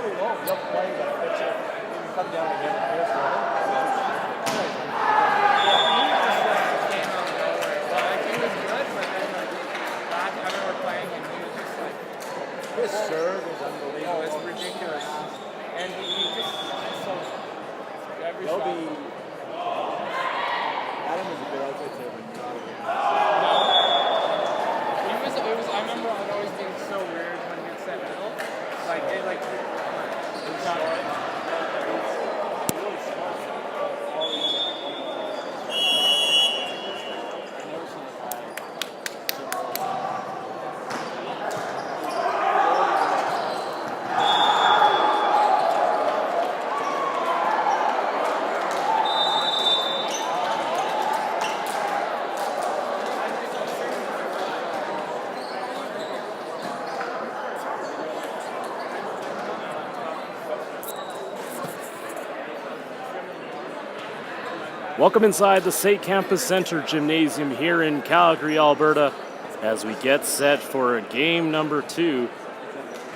probably won't. He'll play, but I bet you he can come down and get it. His serve is unbelievable. Oh, it's ridiculous. And he just so every He'll shot. be. Adam is a good outfit too. No. It was. I remember it always being so weird when he would set middle. Like it, like. He's not right. He's really smart. Welcome inside the St. Campus Center Gymnasium here in Calgary, Alberta, as we get set for game number 2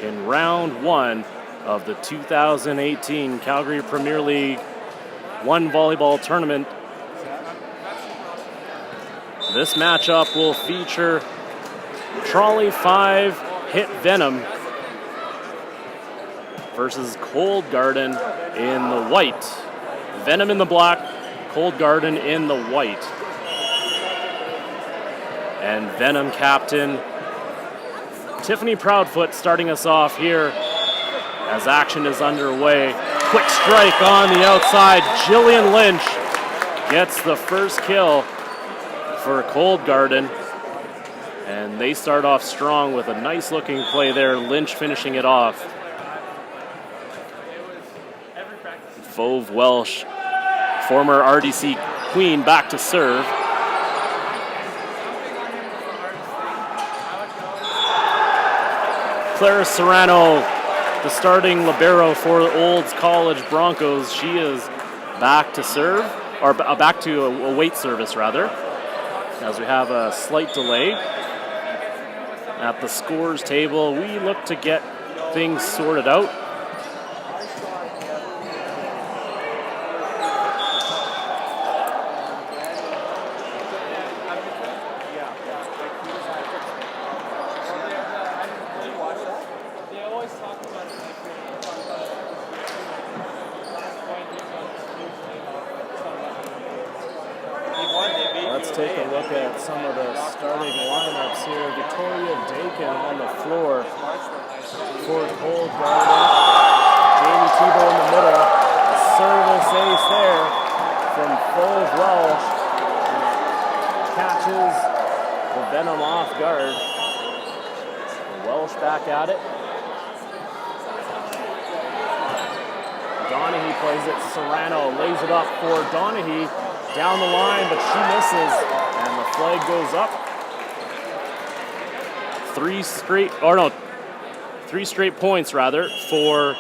in round 1 of the 2018 Calgary Premier League 1 volleyball tournament. This matchup will feature Trolley 5 HITT Venom versus Cold Garden in the white. Venom in the black, Cold Garden in the white. And Venom captain Tiffany Proudfoot starting us off here as action is underway. Quick strike on the outside. Jillian Lynch gets the first kill for Cold Garden. And they start off strong with a nice looking play there. Lynch finishing it off. Fauve Welsh, former RDC queen, back to serve. Clara Serrano, the starting libero for the Olds College Broncos, she is back to serve, or back to a weight service rather, as we have a slight delay. At the scores table, we look to get things sorted out. Let's take a look at some of the starting lineups here. Victoria Dakin on the floor for Cold Garden. Jamie Tebow in the middle. A service ace there from Fauve Welsh. Catches the Venom off guard. Welsh back at it. Donaghy plays it. Serrano lays it up for Donaghy. Down the line, but she misses, and the flag goes up. Three straight points rather for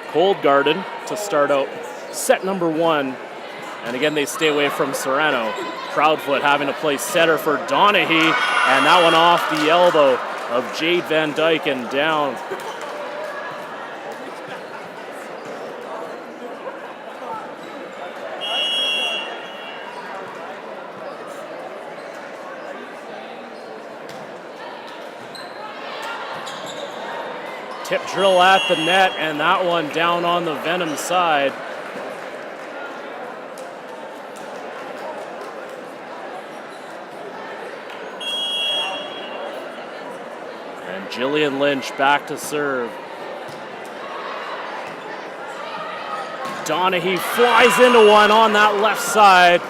Cold Garden to start out set number 1. And again, they stay away from Serrano. Proudfoot having to play setter for Donaghy, and that one off the elbow of Jade Van Dyke and down. Tip drill at the net, and that one down on the Venom side. And Jillian Lynch back to serve. Donaghy flies into one on that left side,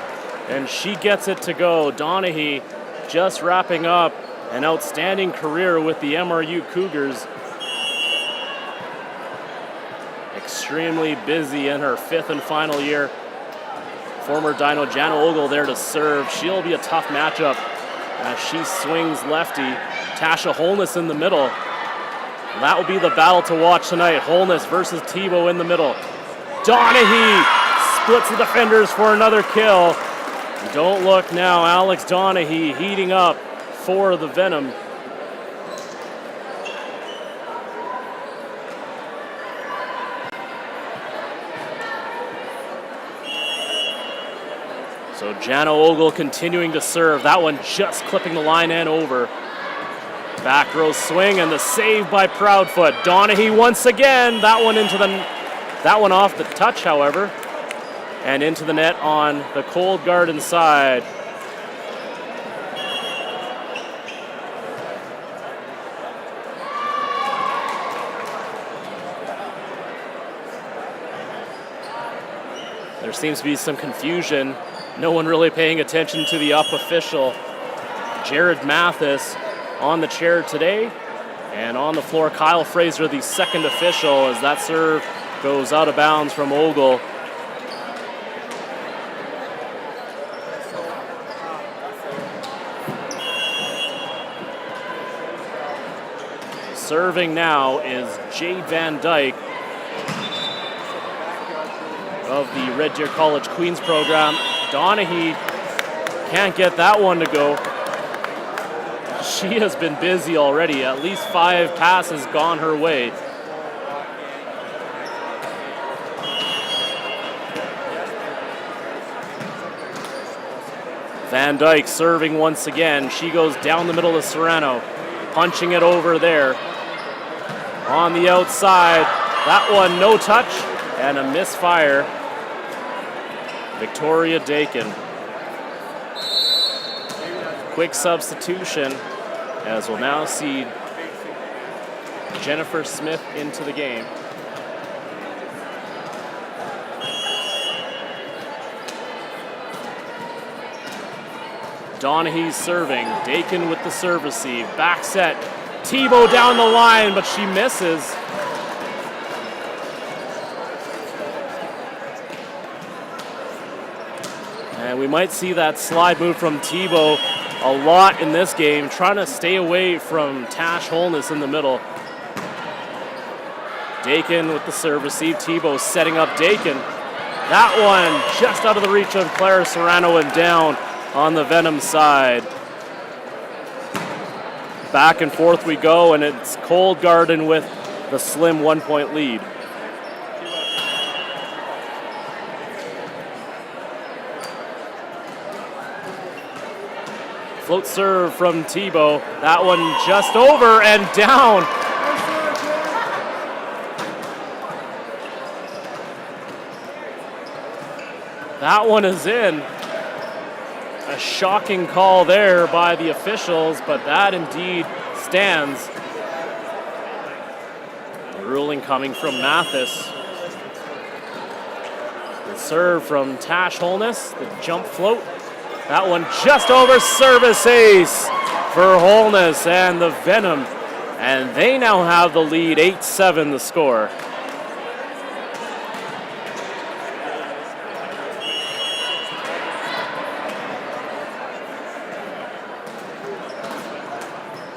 and she gets it to go. Donaghy just wrapping up an outstanding career with the MRU Cougars. Extremely busy in her 5th and final year. Former Dino Jana Ogle there to serve. She'll be a tough matchup as she swings lefty. Tasha Holness in the middle. That will be the battle to watch tonight. Holness versus Tebow in the middle. Donaghy splits the defenders for another kill. Don't look now. Alex Donaghy heating up for the Venom. So Jana Ogle continuing to serve. That one just clipping the line and over. Back row swing and the save by Proudfoot. Donaghy once again. That one off the touch, however, and into the net on the Cold Garden side. There seems to be some confusion. No one really paying attention to the up official. Jared Mathis on the chair today. And on the floor, Kyle Fraser, the second official, as that serve goes out of bounds from Ogle. Serving now is Jade Van Dyke of the Red Deer College Queens program. Donaghy can't get that one to go. She has been busy already. At least 5 passes gone her way. Van Dyke serving once again. She goes down the middle of Serrano, punching it over there. On the outside, that one no touch and a misfire. Victoria Dakin. Quick substitution, as we'll now see Jennifer Smith into the game. Donaghy's serving. Dakin with the serve receive. Back set. Thibault down the line, but she misses. And we might see that slide move from Thibault a lot in this game, trying to stay away from Tash Holness in the middle. Dakin with the serve receive. Thibault setting up Dakin. That one just out of the reach of Clara Serrano and down on the Venom side. Back and forth we go, and it's Cold Garden with the slim 1-point lead. Float serve from Thibault. That one just over and down. That one is in. A shocking call there by the officials, but that indeed stands. The ruling coming from Mathis. The serve from Tash Holness, the jump float. That one just over, service ace for Holness and the Venom. And they now have the lead, 8-7 the score.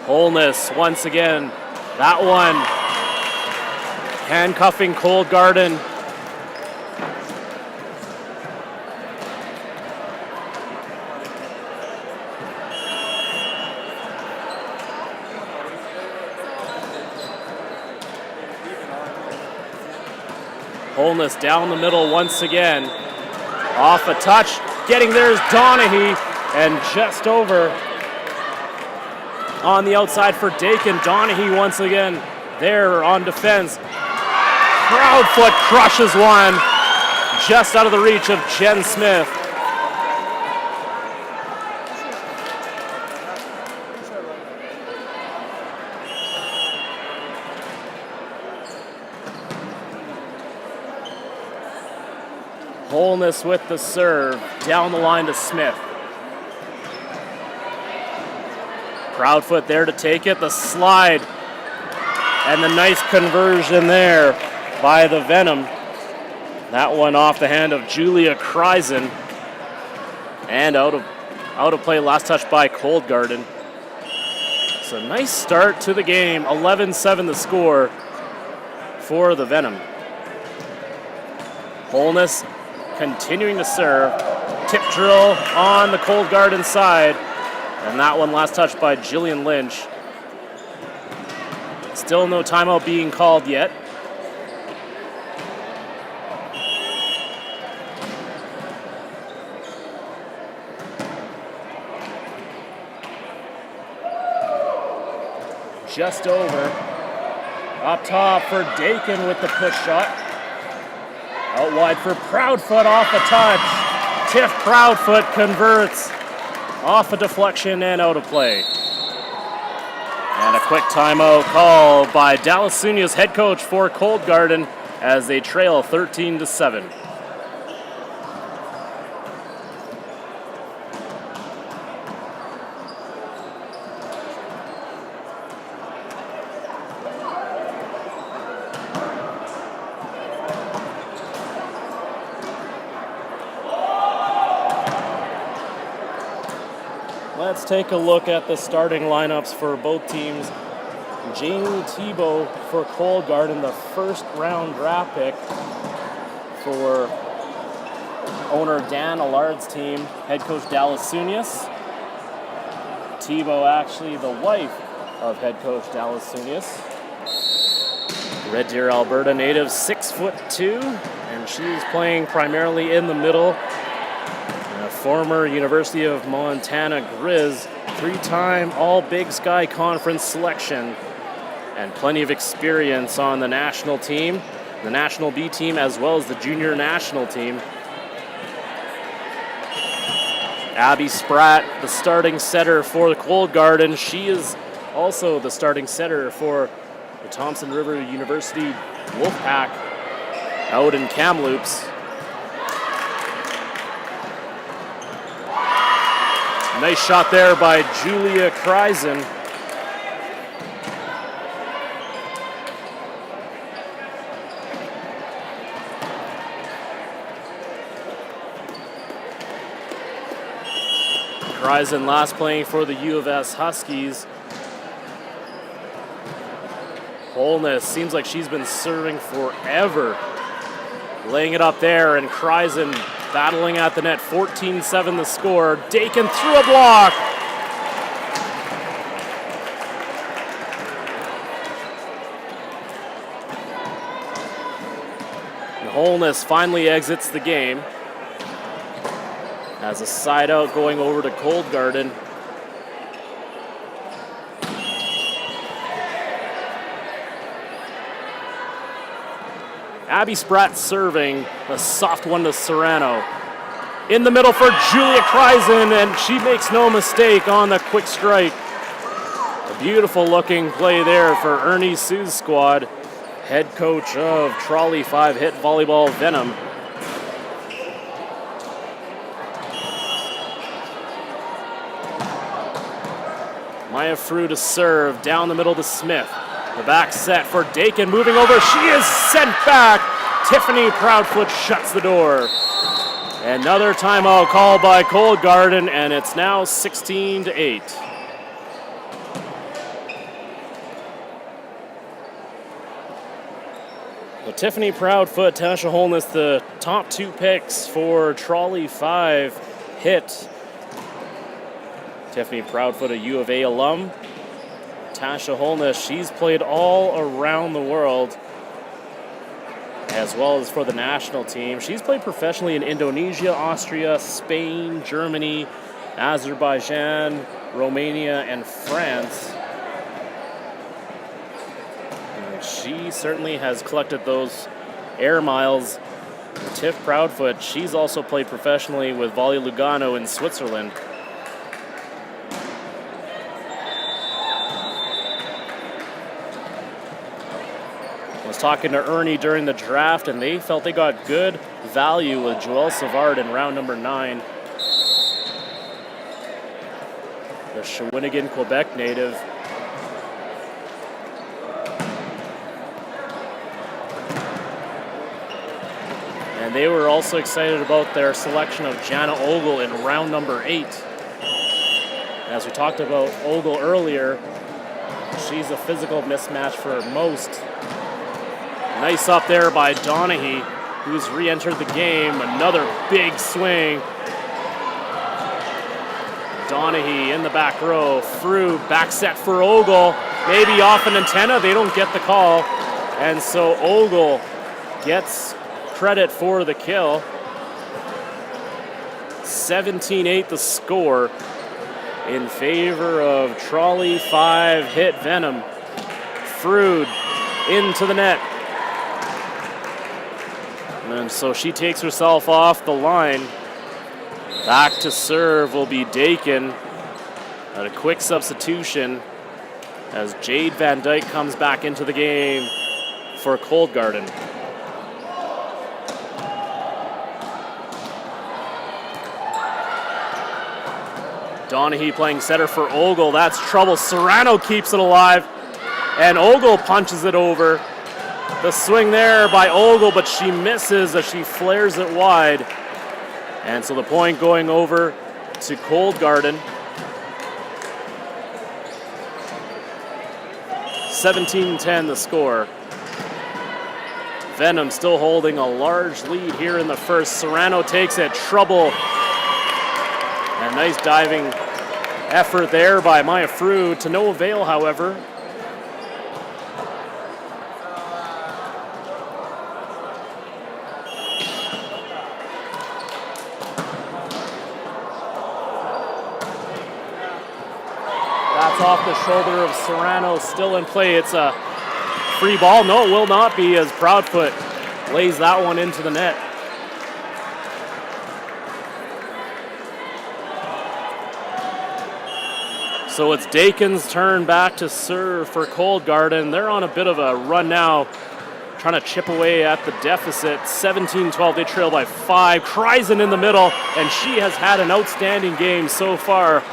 Holness once again. That one handcuffing Cold Garden. Holness down the middle once again. Off a touch. Getting there is Donaghy. And just over on the outside for Dakin. Donaghy once again there on defense. Proudfoot crushes one. Just out of the reach of Jen Smith. Holness with the serve, down the line to Smith. Proudfoot there to take it, the slide, and the nice conversion there by the Venom. That one off the hand of Julia Kreisen, and out of play, last touch by Cold Garden. So nice start to the game, 11-7 the score for the Venom. Holness continuing to serve. Tip drill on the Cold Garden side. And that one last touch by Jillian Lynch. Still no timeout being called yet. just over. Up top for Dakin with the push shot. Out wide for Proudfoot off a touch. Tiff Proudfoot converts off a deflection and out of play. And a quick timeout call by Dallas Sunia's head coach for Cold Garden as they trail 13-7. Let's take a look at the starting lineups for both teams. Jamie Tebow for Cold Garden, the first round draft pick for owner Dan Allard's team, head coach Dallas Sunias. Tebow actually the wife of head coach Dallas Sunias. Red Deer, Alberta native, 6'2", and she's playing primarily in the middle. Former University of Montana Grizz, 3-time All Big Sky Conference selection, and plenty of experience on the national team, the national B team, as well as the junior national team. Abby Spratt, the starting setter for the Cold Garden. She is also the starting setter for the Thompson River University Wolfpack out in Kamloops. Nice shot there by Julia Kreisen. Kreisen last playing for the U of S Huskies. Holness seems like she's been serving forever. Laying it up there, and Kreisen battling at the net. 14-7 the score. Dakin through a block. And Holness finally exits the game. Has a side out going over to Cold Garden. Abby Spratt serving, a soft one to Serrano. In the middle for Julia Kreisen, and she makes no mistake on the quick strike. A beautiful looking play there for Ernie Sue's squad, head coach of Trolley 5 HITT Volleyball Venom. Maya Frew to serve, down the middle to Smith. The back set for Dakin, moving over. She is sent back. Tiffany Proudfoot shuts the door. Another timeout called by Cold Garden, and it's now 16-8. So Tiffany Proudfoot, Tasha Holness, the top two picks for Trolley 5 HITT. Tiffany Proudfoot, a U of A alum. Tasha Holness, she's played all around the world, as well as for the national team. She's played professionally in Indonesia, Austria, Spain, Germany, Azerbaijan, Romania, and France. And she certainly has collected those air miles. Tiff Proudfoot, she's also played professionally with Volley Lugano in Switzerland. Talking to Ernie during the draft, and they felt they got good value with Joelle Savard in round number 9. The Shawinigan, Quebec native. And they were also excited about their selection of Jana Ogle in round number 8. As we talked about Ogle earlier, she's a physical mismatch for most. Nice up there by Donaghy, who's re-entered the game. Another big swing. Donaghy in the back row. Frew, back set for Ogle. Maybe off an antenna. They don't get the call. And so Ogle gets credit for the kill. 17-8 the score in favor of Trolley 5 HITT Venom. Frood into the net. And so she takes herself off the line. Back to serve will be Dakin at a quick substitution as Jade Van Dyke comes back into the game for Cold Garden. Donaghy playing center for Ogle. That's trouble. Serrano keeps it alive, and Ogle punches it over. The swing there by Ogle, but she misses as she flares it wide. And so the point going over to Cold Garden. 17-10 the score. Venom still holding a large lead here in the first. Serrano takes it. Trouble. And nice diving effort there by Maya Frood to no avail, however. That's off the shoulder of Serrano, still in play. It's a free ball. No, it will not be, as Proudfoot lays that one into the net. So it's Dakin's turn back to serve for Cold Garden. They're on a bit of a run now, trying to chip away at the deficit. 17-12, they trail by 5. Kreisen in the middle, and she has had an outstanding game so far.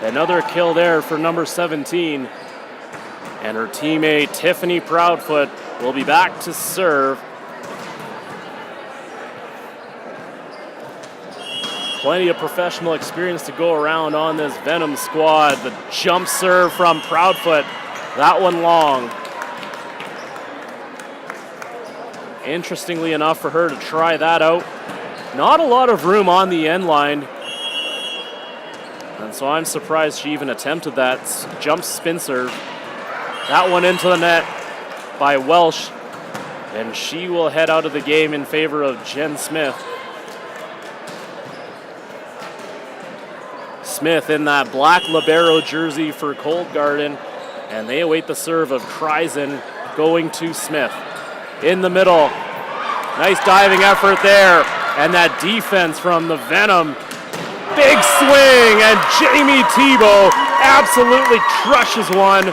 Another kill there for number 17. And her teammate, Tiffany Proudfoot, will be back to serve. Plenty of professional experience to go around on this Venom squad. The jump serve from Proudfoot, that one long. Interestingly enough for her to try that out. Not a lot of room on the end line. And so I'm surprised she even attempted that jump spin serve. That one into the net by Welsh. And she will head out of the game in favor of Jen Smith. Smith in that black libero jersey for Cold Garden. And they await the serve of Kreisen going to Smith. In the middle. Nice diving effort there. And that defense from the Venom. Big swing, and Jamie Thibault absolutely crushes one.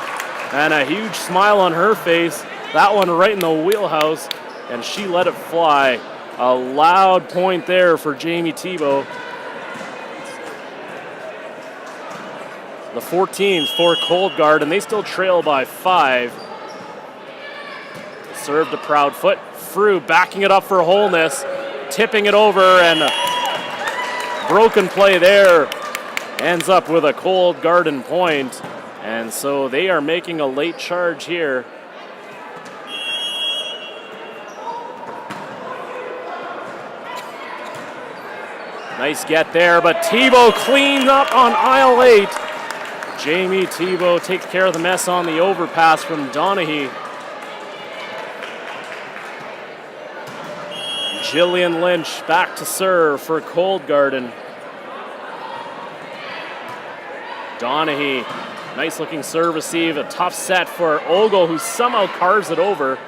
And a huge smile on her face. That one right in the wheelhouse, and she let it fly. A loud point there for Jamie Thibault. The 14th for Cold Garden. They still trail by 5. Serve to Proudfoot. Frood backing it up for Holness. Tipping it over, and broken play there. Ends up with a Cold Garden point. And so they are making a late charge here. Nice get there, but Thibault cleans up on aisle 8. Jamie Thibault takes care of the mess on the overpass from Donaghy. Jillian Lynch back to serve for Cold Garden. Donaghy, nice looking serve receive, a tough set for Ogle, who somehow carves it over.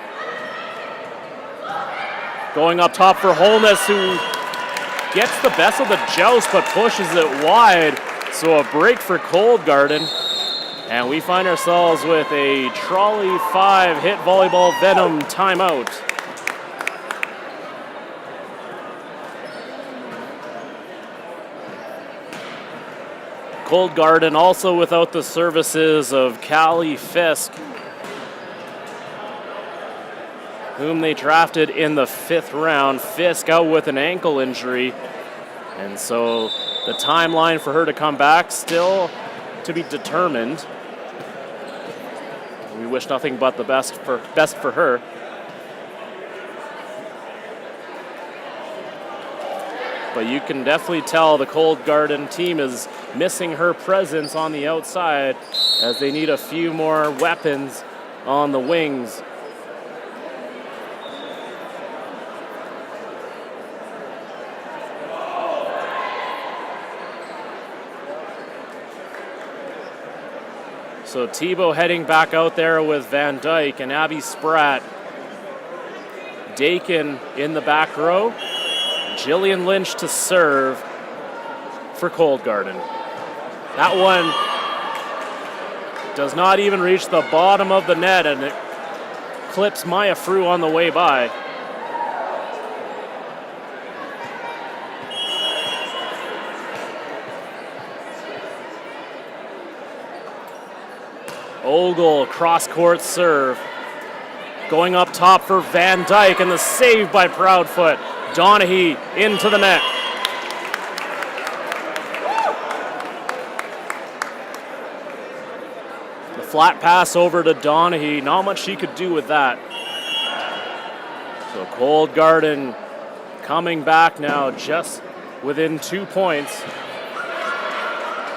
Going up top for Holness, who gets the best of the joust but pushes it wide. So a break for Cold Garden. And we find ourselves with a Trolley 5 HITT Volleyball Venom timeout. Cold Garden also without the services of Callie Fisk, whom they drafted in the 5th round. Fisk out with an ankle injury. And so the timeline for her to come back still to be determined. We wish nothing but the best for her. But you can definitely tell the Cold Garden team is missing her presence on the outside, as they need a few more weapons on the wings. So Tebow heading back out there with Van Dyke and Abby Spratt. Dakin in the back row. Jillian Lynch to serve for Cold Garden. That one does not even reach the bottom of the net, and it clips Maya Frew on the way by. Ogle cross-court serve. Going up top for Van Dyke, and the save by Proudfoot. Donaghy into the net. The flat pass over to Donaghy. Not much she could do with that. So Cold Garden coming back now just within 2 points.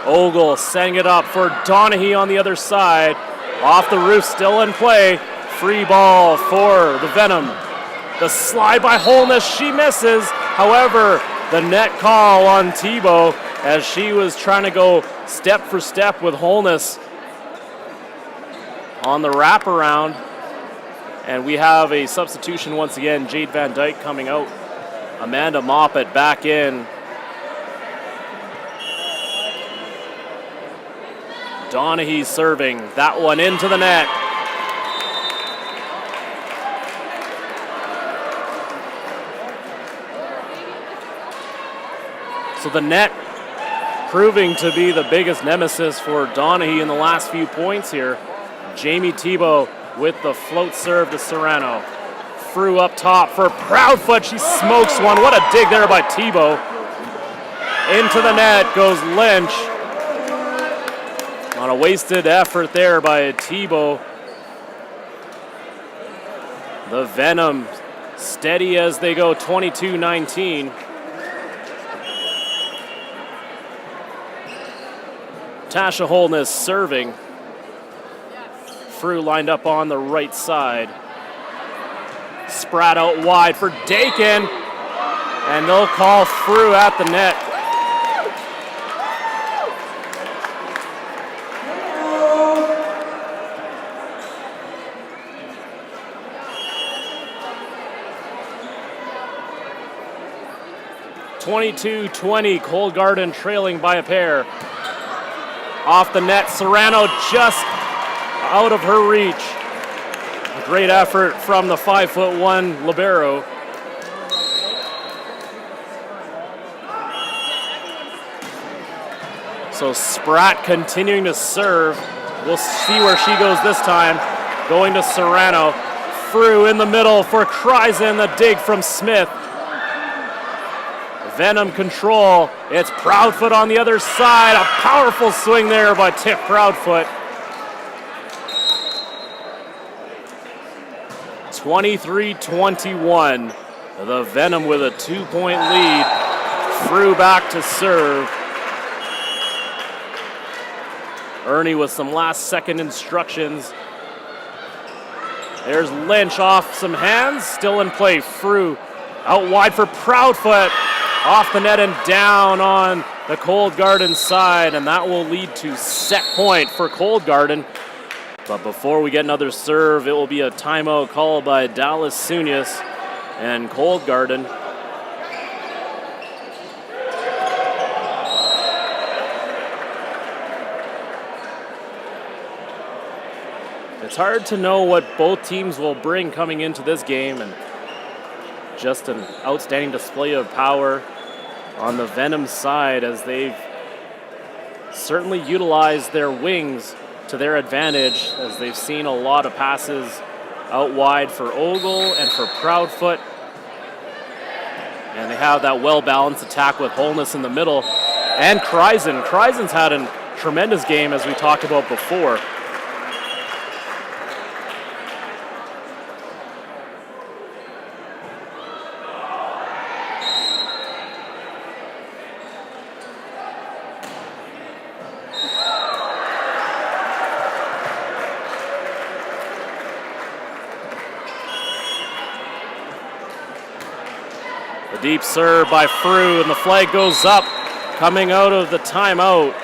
Ogle setting it up for Donaghy on the other side. Off the roof, still in play. Free ball for the Venom. The slide by Holness, she misses. However, the net call on Tebow as she was trying to go step for step with Holness on the wraparound. And we have a substitution once again. Jade Van Dyke coming out. Amanda Moppet back in. Donaghy serving. That one into the net. So the net proving to be the biggest nemesis for Donaghy in the last few points here. Jamie Tebow with the float serve to Serrano. Frew up top for Proudfoot. She smokes one. What a dig there by Tebow. Into the net goes Lynch. On a wasted effort there by Tebow. The Venom steady as they go, 22-19. Tasha Holness serving. Frew lined up on the right side. Spratt out wide for Dakin. And they'll call Frew at the net. (22-20), Cold Garden trailing by a pair. Off the net, Serrano just out of her reach. A great effort from the 5'1" libero. So Spratt continuing to serve. We'll see where she goes this time. Going to Serrano. Frew in the middle for Kreisen, the dig from Smith. Venom control. It's Proudfoot on the other side. A powerful swing there by Tiff Proudfoot. 23-21. The Venom with a 2-point lead. Frew back to serve. Ernie with some last second instructions. There's Lynch off some hands. Still in play. Frew out wide for Proudfoot. Off the net and down on the Cold Garden side, and that will lead to set point for Cold Garden. But before we get another serve, it will be a timeout called by Dallas Sunyas and Cold Garden. It's hard to know what both teams will bring coming into this game, and just an outstanding display of power on the Venom side as they've certainly utilized their wings to their advantage, as they've seen a lot of passes out wide for Ogle and for Proudfoot. And they have that well-balanced attack with Holness in the middle. And Kreisen. Kreisen's had a tremendous game, as we talked about before. Deep serve by Frew, and the flag goes up coming out of the timeout.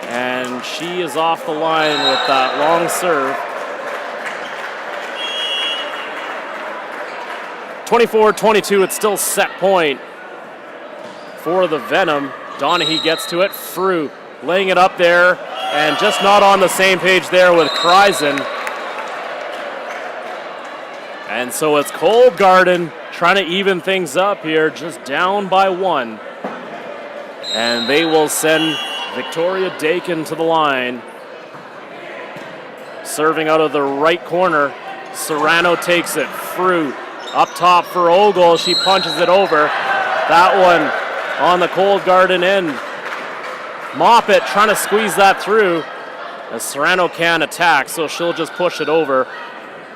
And and she is off the line with that long serve. 24-22, it's still set point for the Venom. Donaghy gets to it. Frew laying it up there, and just not on the same page there with Kreisen. And so it's Cold Garden trying to even things up here, just down by 1. And they will send Victoria Dakin to the line. Serving out of the right corner. Serrano takes it. Frew up top for Ogle. She punches it over. That one on the Cold Garden end. Moppet trying to squeeze that through as Serrano can attack, so she'll just push it over.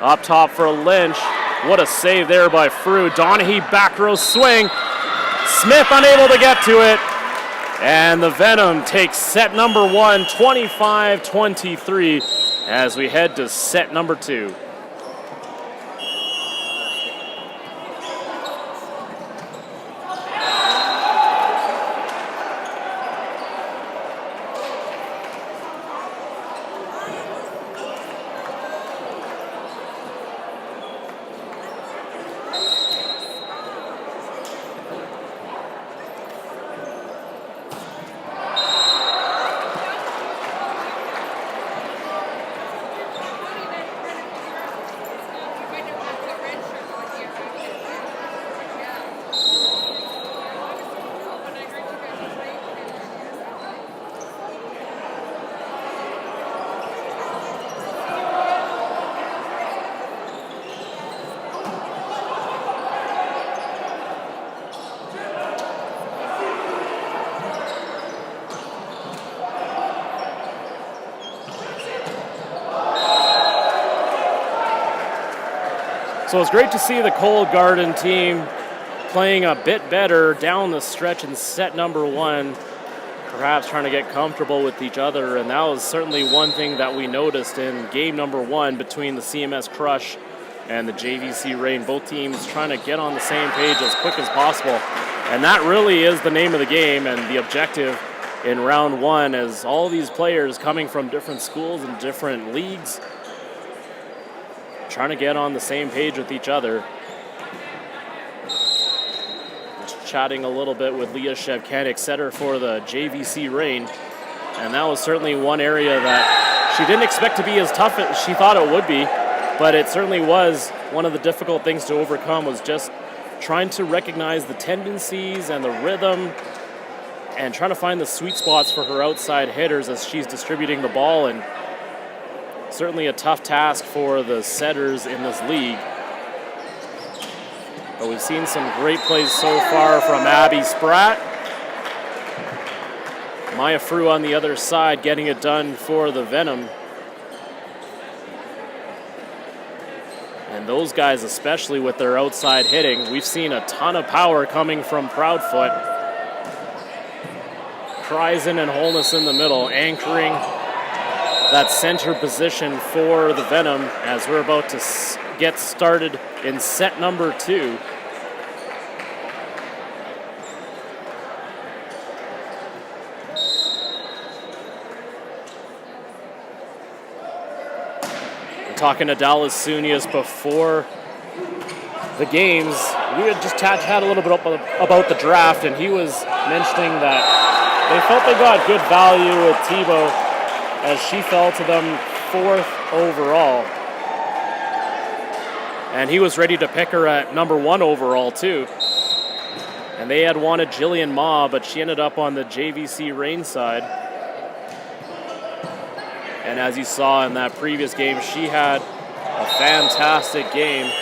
Up top for Lynch. What a save there by Frew. Donaghy back row swing. Smith unable to get to it. And the Venom takes set number 1, 25-23, as we head to set number 2. So it's great to see the Cold Garden team playing a bit better down the stretch in set number 1, perhaps trying to get comfortable with each other. And that was certainly one thing that we noticed in game number 1 between the CMS Crush and the JVC Reign. Both teams trying to get on the same page as quick as possible. And that really is the name of the game and the objective in round 1, as all these players coming from different schools and different leagues trying to get on the same page with each other. Just chatting a little bit with Leah Shevkanik, setter for the JVC Reign, and that was certainly one area that she didn't expect to be as tough as she thought it would be, but it certainly was one of the difficult things to overcome, was just trying to recognize the tendencies and the rhythm and trying to find the sweet spots for her outside hitters as she's distributing the ball. And certainly a tough task for the setters in this league. But we've seen some great plays so far from Abby Spratt. Maya Frew on the other side getting it done for the Venom. And those guys, especially with their outside hitting, we've seen a ton of power coming from Proudfoot. Kreisen and Holness in the middle, anchoring that center position for the Venom as we're about to get started in set number 2. Talking to Dallas Sunius before the games, we had just had a little bit about the draft, and he was mentioning that they felt they got good value with Tebow, as she fell to them 4th overall. And he was ready to pick her at number 1 overall too. And they had wanted Jillian Ma, but she ended up on the JVC Reign side. And as you saw in that previous game, she had a fantastic game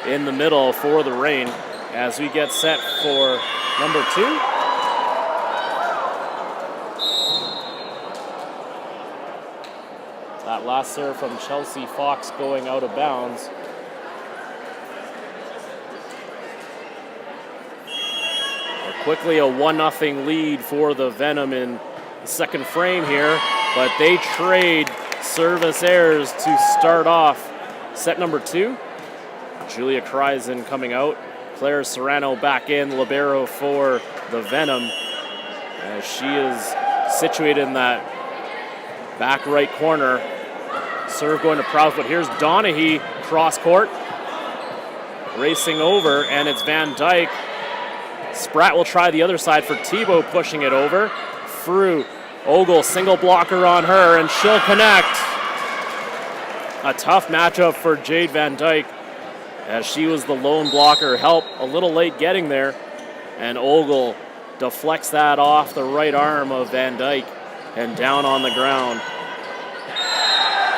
in the middle for the Reign as we get set for number 2. That last serve from Chelsea Fox going out of bounds. Quickly a 1-0 lead for the Venom in the second frame here, but they trade service errors to start off set number 2. Julia Kreisen coming out. Claire Serrano back in, libero for the Venom, as she is situated in that Back right corner. Serve going to Proudfoot. Here's Donaghy, cross court. Racing over, and it's Van Dyke. Spratt will try the other side for Thibault, pushing it over. Frew. Ogle, single blocker on her, and she'll connect. A tough matchup for Jade Van Dyke, as she was the lone blocker. Help a little late getting there, and Ogle deflects that off the right arm of Van Dyke and down on the ground.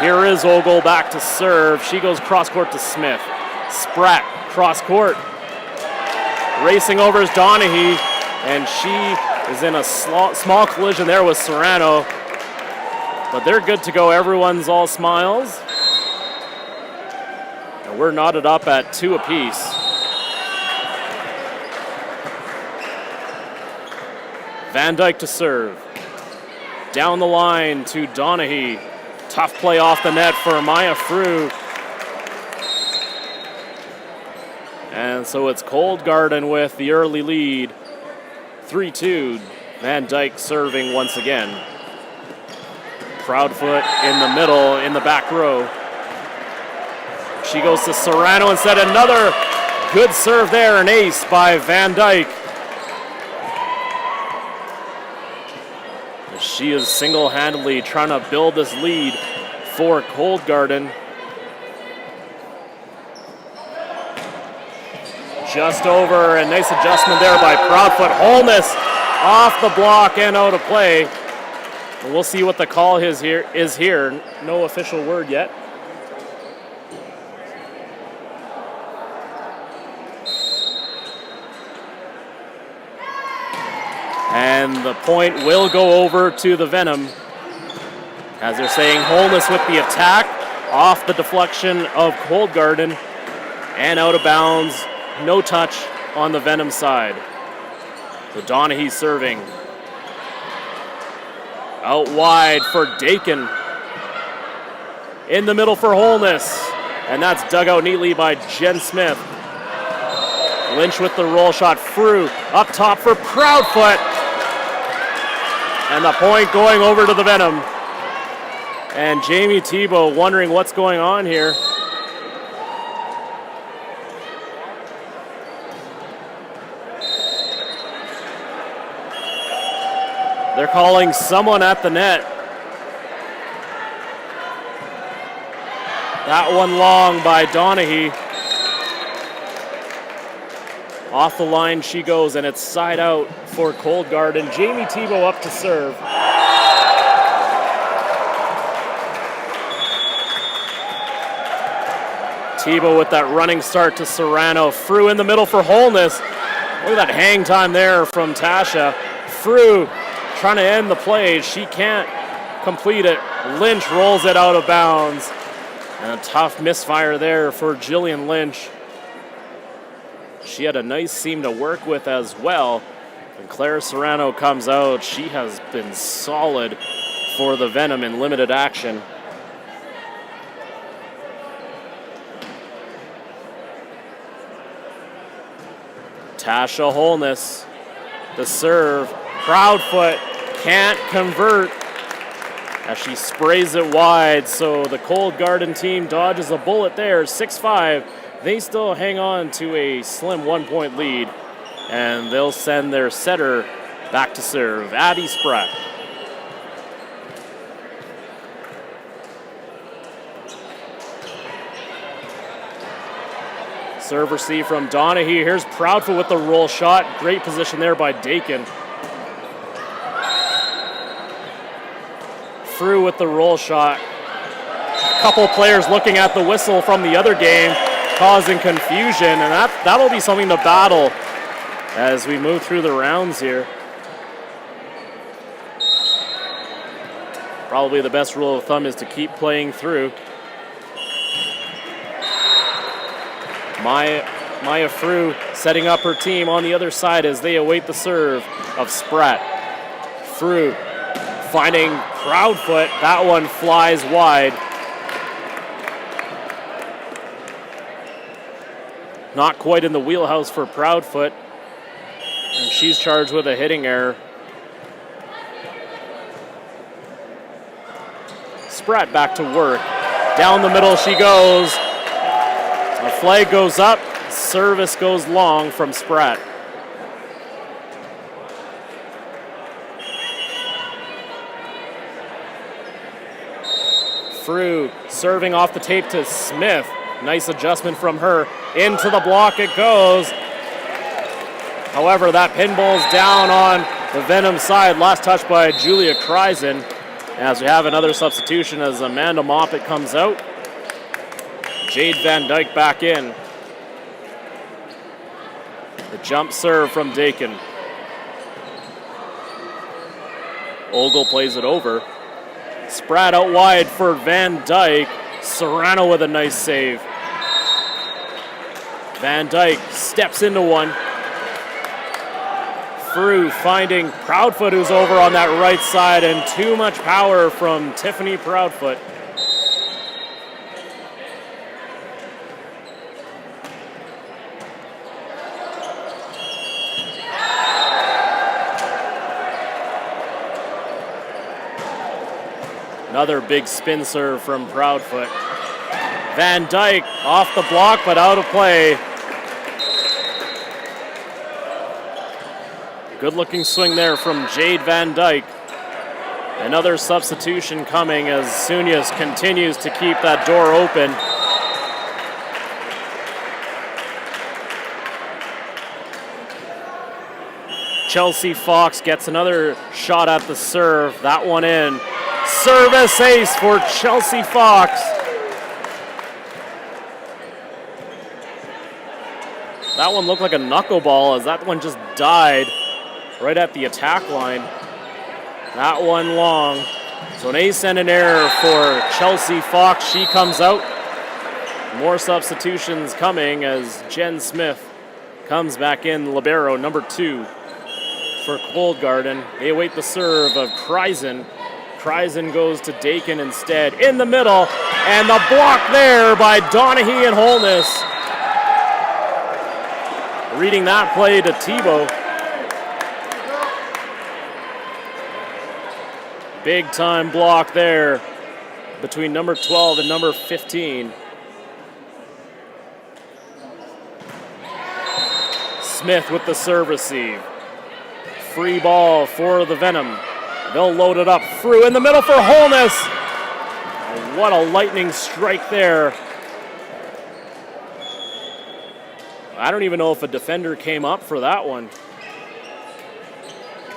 Here is Ogle back to serve. She goes cross court to Smith. Spratt, cross court. Racing over is Donaghy, and she is in a small collision there with Serrano. But they're good to go. Everyone's all smiles. And we're knotted up at 2 apiece. Van Dyke to serve. Down the line to Donaghy. Tough play off the net for Maya Frew. And so it's Cold Garden with the early lead. 3-2. Van Dyke serving once again. Proudfoot in the middle, in the back row. She goes to Serrano instead. Another good serve there, an ace by Van Dyke. She is single-handedly trying to build this lead for Cold Garden. Just over, and nice adjustment there by Proudfoot. Holness off the block and out of play. And we'll see what the call is here. No official word yet. And the point will go over to the Venom, as they're saying Holness with the attack, off the deflection of Cold Garden, and out of bounds. No touch on the Venom side. So Donaghy serving. Out wide for Dakin. In the middle for Holness. And that's dug out neatly by Jen Smith. Lynch with the roll shot. Frew up top for Proudfoot. And the point going over to the Venom. And Jamie Thibault wondering what's going on here. They're calling someone at the net. That one long by Donaghy. Off the line she goes, and it's side out for Cold Garden. Jamie Thibault up to serve. Thibault with that running start to Serrano. Frew in the middle for Holness. Look at that hang time there from Tasha. Frew trying to end the play. She can't complete it. Lynch rolls it out of bounds. And a tough misfire there for Jillian Lynch. She had a nice seam to work with as well. When Claire Serrano comes out, she has been solid for the Venom in limited action. Tasha Holness, the serve. Proudfoot can't convert as she sprays it wide. So the Cold Garden team dodges a bullet there. 6-5. They still hang on to a slim 1-point lead, and they'll send their setter back to serve. Abby Spratt. Serve receive from Donaghy. Here's Proudfoot with the roll shot. Great position there by Dakin. Frew with the roll shot. A couple players looking at the whistle from the other game, causing confusion, and that'll be something to battle as we move through the rounds here. Probably the best rule of thumb is to keep playing through. Maya Frew setting up her team on the other side as they await the serve of Spratt. Frew finding Proudfoot. That one flies wide. Not quite in the wheelhouse for Proudfoot. And she's charged with a hitting error. Spratt back to work. Down the middle she goes. The flag goes up. Service goes long from Spratt. Frew serving off the tape to Smith. Nice adjustment from her. Into the block it goes. However, that pinball's down on the Venom side. Last touch by Julia Kreisen. As we have another substitution as Amanda Moppet comes out. Jade Van Dyke back in. The jump serve from Dakin. Ogle plays it over. Spratt out wide for Van Dyke. Serrano with a nice save. Van Dyke steps into one. Frew finding Proudfoot, who's over on that right side, and too much power from Tiffany Proudfoot. Another big spin serve from Proudfoot. Van Dyke off the block, but out of play. Good looking swing there from Jade Van Dyke. Another substitution coming as Sunias continues to keep that door open. Chelsea Fox gets another shot at the serve. That one in. Service ace for Chelsea Fox. That one looked like a knuckleball as that one just died right at the attack line. That one long. So an ace and an error for Chelsea Fox. She comes out. More substitutions coming as Jen Smith comes back in, libero number 2 for Cold Garden. They await the serve of Kreisen. Kreisen goes to Dakin instead. In the middle, and the block there by Donaghy and Holness. Reading that play to Tebow. Big time block there between number 12 and number 15. Smith with the serve receive. Free ball for the Venom. They'll load it up. Frew in the middle for Holness. What a lightning strike there. I don't even know if a defender came up for that one.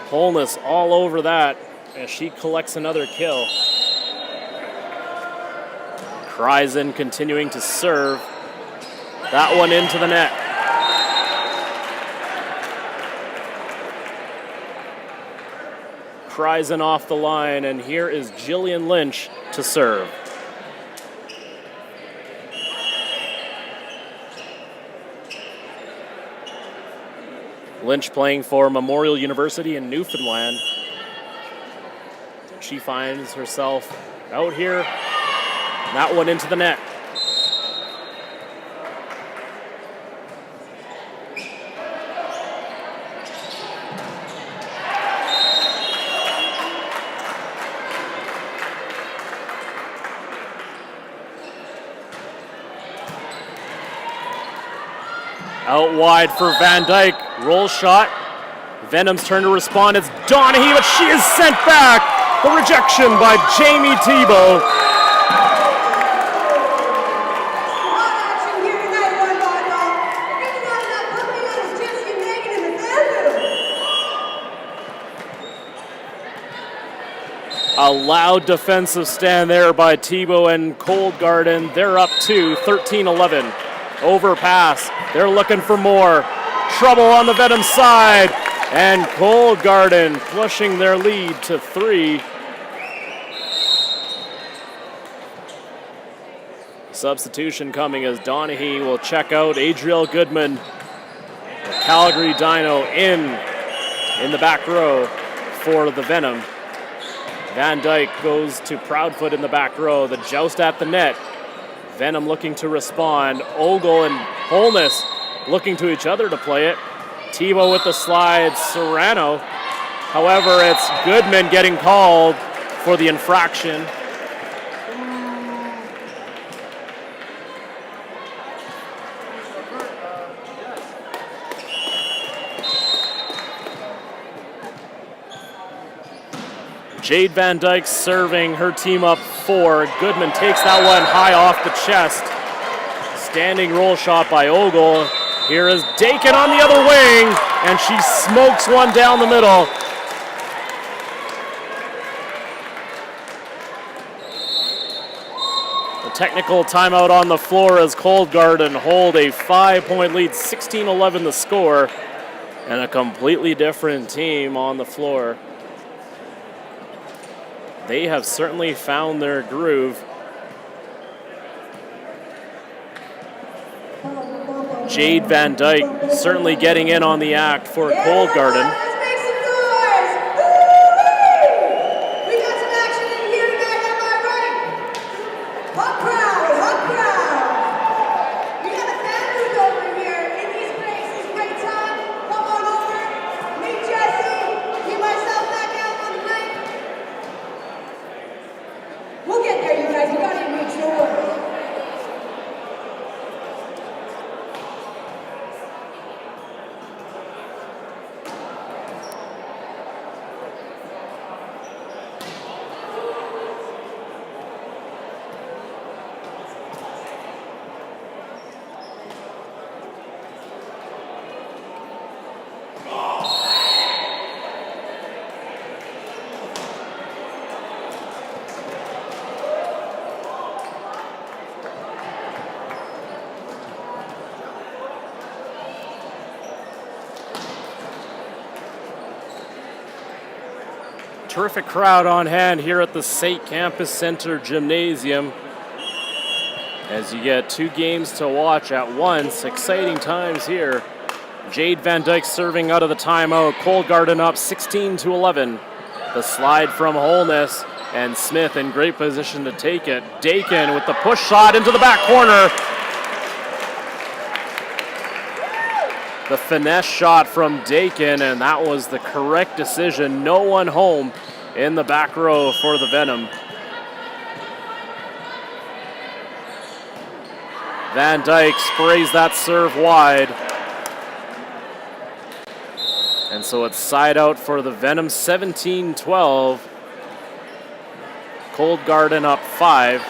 Holness all over that as she collects another kill. Kreisen continuing to serve. That one into the net. Kreisen off the line, and here is Jillian Lynch to serve. Lynch playing for Memorial University in Newfoundland. She finds herself out here. That one into the net. Out wide for Van Dyke. Roll shot. Venom's turn to respond. It's Donaghy, but she is sent back. The rejection by Jamie Tebow. A loud defensive stand there by Tebow and Cold Garden. They're up to 13-11. Overpass. They're looking for more. Trouble on the Venom side. And Cold Garden pushing their lead to 3. Substitution coming as Donaghy will check out Adriel Goodman. The Calgary Dino in the back row for the Venom. Van Dyke goes to Proudfoot in the back row. The joust at the net. Venom looking to respond. Ogle and Holness looking to each other to play it. Tebow with the slide. Serrano. However, it's Goodman getting called for the infraction. Jade Van Dyke serving her team up 4. Goodman takes that one high off the chest. Standing roll shot by Ogle. Here is Dakin on the other wing, and she smokes one down the middle. The technical timeout on the floor as Cold Garden hold a 5-point lead, 16-11 the score, and a completely different team on the floor. They have certainly found their groove. Jade Van Dyke certainly getting in on the act for Cold Garden. Let's make some noise! We got some action in here tonight, am I right? Hot crowd! We got a fan booth over here in these places. Great time. Come on over. Meet Jesse. Keep myself back out on the night. We'll get there, you guys. You gotta make sure. Terrific crowd on hand here at the SAIT Campus Center Gymnasium as you get 2 games to watch at once. Exciting times here. Jade Van Dyke serving out of the timeout. Cold Garden up 16-11. The slide from Holness, and Smith in great position to take it. Dakin with the push shot into the back corner. The finesse shot from Dakin, and that was the correct decision. No one home in the back row for the Venom. Van Dyke sprays that serve wide. And so it's side out for the Venom, 17-12. Cold Garden up 5.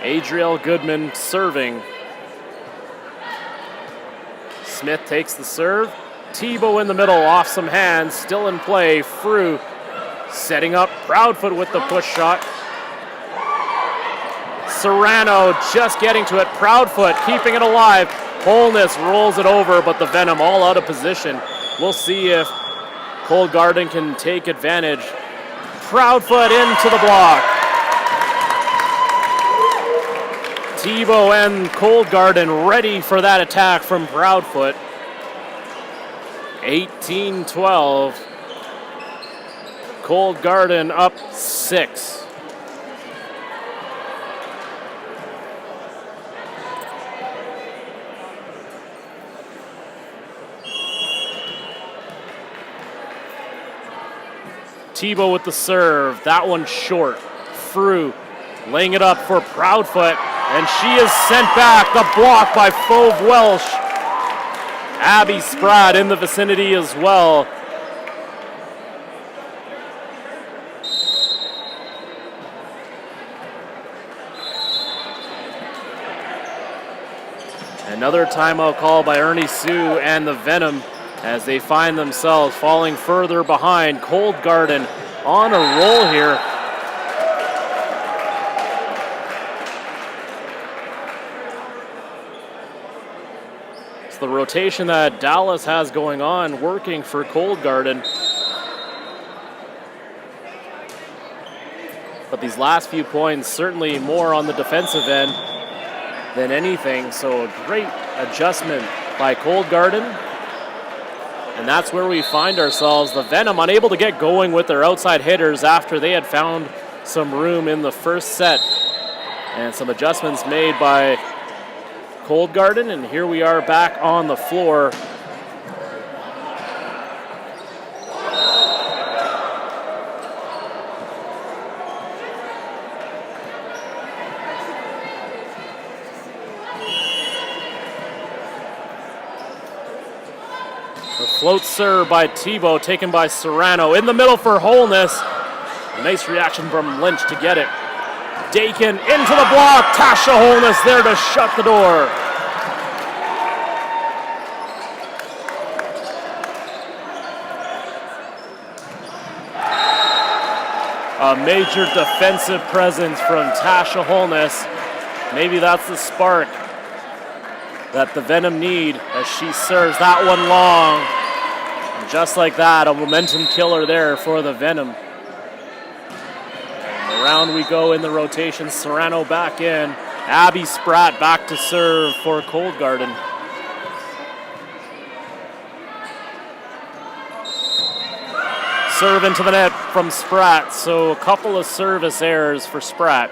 Adriel Goodman serving. Smith takes the serve. Tebow in the middle, off some hands, still in play. Frew setting up Proudfoot with the push shot. Serrano just getting to it. Proudfoot keeping it alive. Holness rolls it over, but the Venom all out of position. We'll see if Cold Garden can take advantage. Proudfoot into the block. Tebow and Cold Garden ready for that attack from Proudfoot. 18-12. Cold Garden up 6. Tebow with the serve. That one short. Frew laying it up for Proudfoot, and she is sent back. The block by Fauve Welsh. Abby Spratt in the vicinity as well. Another timeout call by Ernie Sue and the Venom as they find themselves falling further behind. Cold Garden on a roll here. It's the rotation that Dallas has going on, working for Cold Garden. But these last few points, certainly more on the defensive end than anything, so a great adjustment by Cold Garden. And that's where we find ourselves. The Venom unable to get going with their outside hitters after they had found some room in the first set. And some adjustments made by Cold Garden, and here we are back on the floor. The float serve by Tebow, taken by Serrano. In the middle for Holness. A nice reaction from Lynch to get it. Dakin into the block. Tasha Holness there to shut the door. A major defensive presence from Tasha Holness. Maybe that's the spark that the Venom need as she serves that one long. And just like that, a momentum killer there for the Venom. And around we go in the rotation. Serrano back in. Abby Spratt back to serve for Cold Garden. Serve into the net from Spratt, so a couple of service errors for Spratt.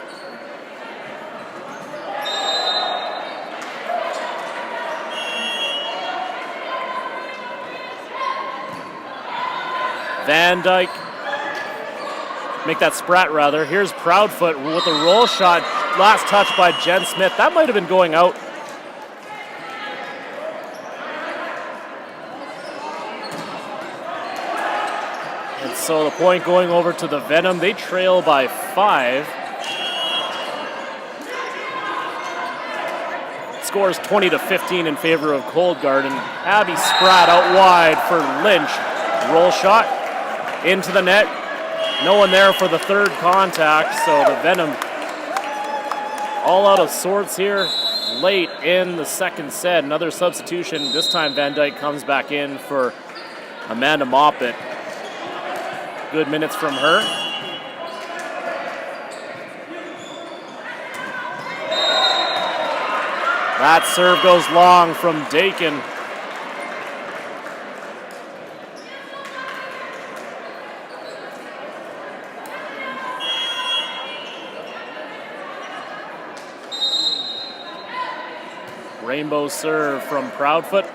Van Dyke, make that Spratt rather. Here's Proudfoot with a roll shot. Last touch by Jen Smith. That might have been going out. And so the point going over to the Venom. They trail by 5. Scores 20-15 in favor of Cold Garden. Abby Spratt out wide for Lynch. Roll shot. Into the net. No one there for the third contact, so the Venom all out of sorts here late in the second set. Another substitution. This time Van Dyke comes back in for Amanda Moppet. Good minutes from her. That serve goes long from Dakin. Rainbow serve from Proudfoot.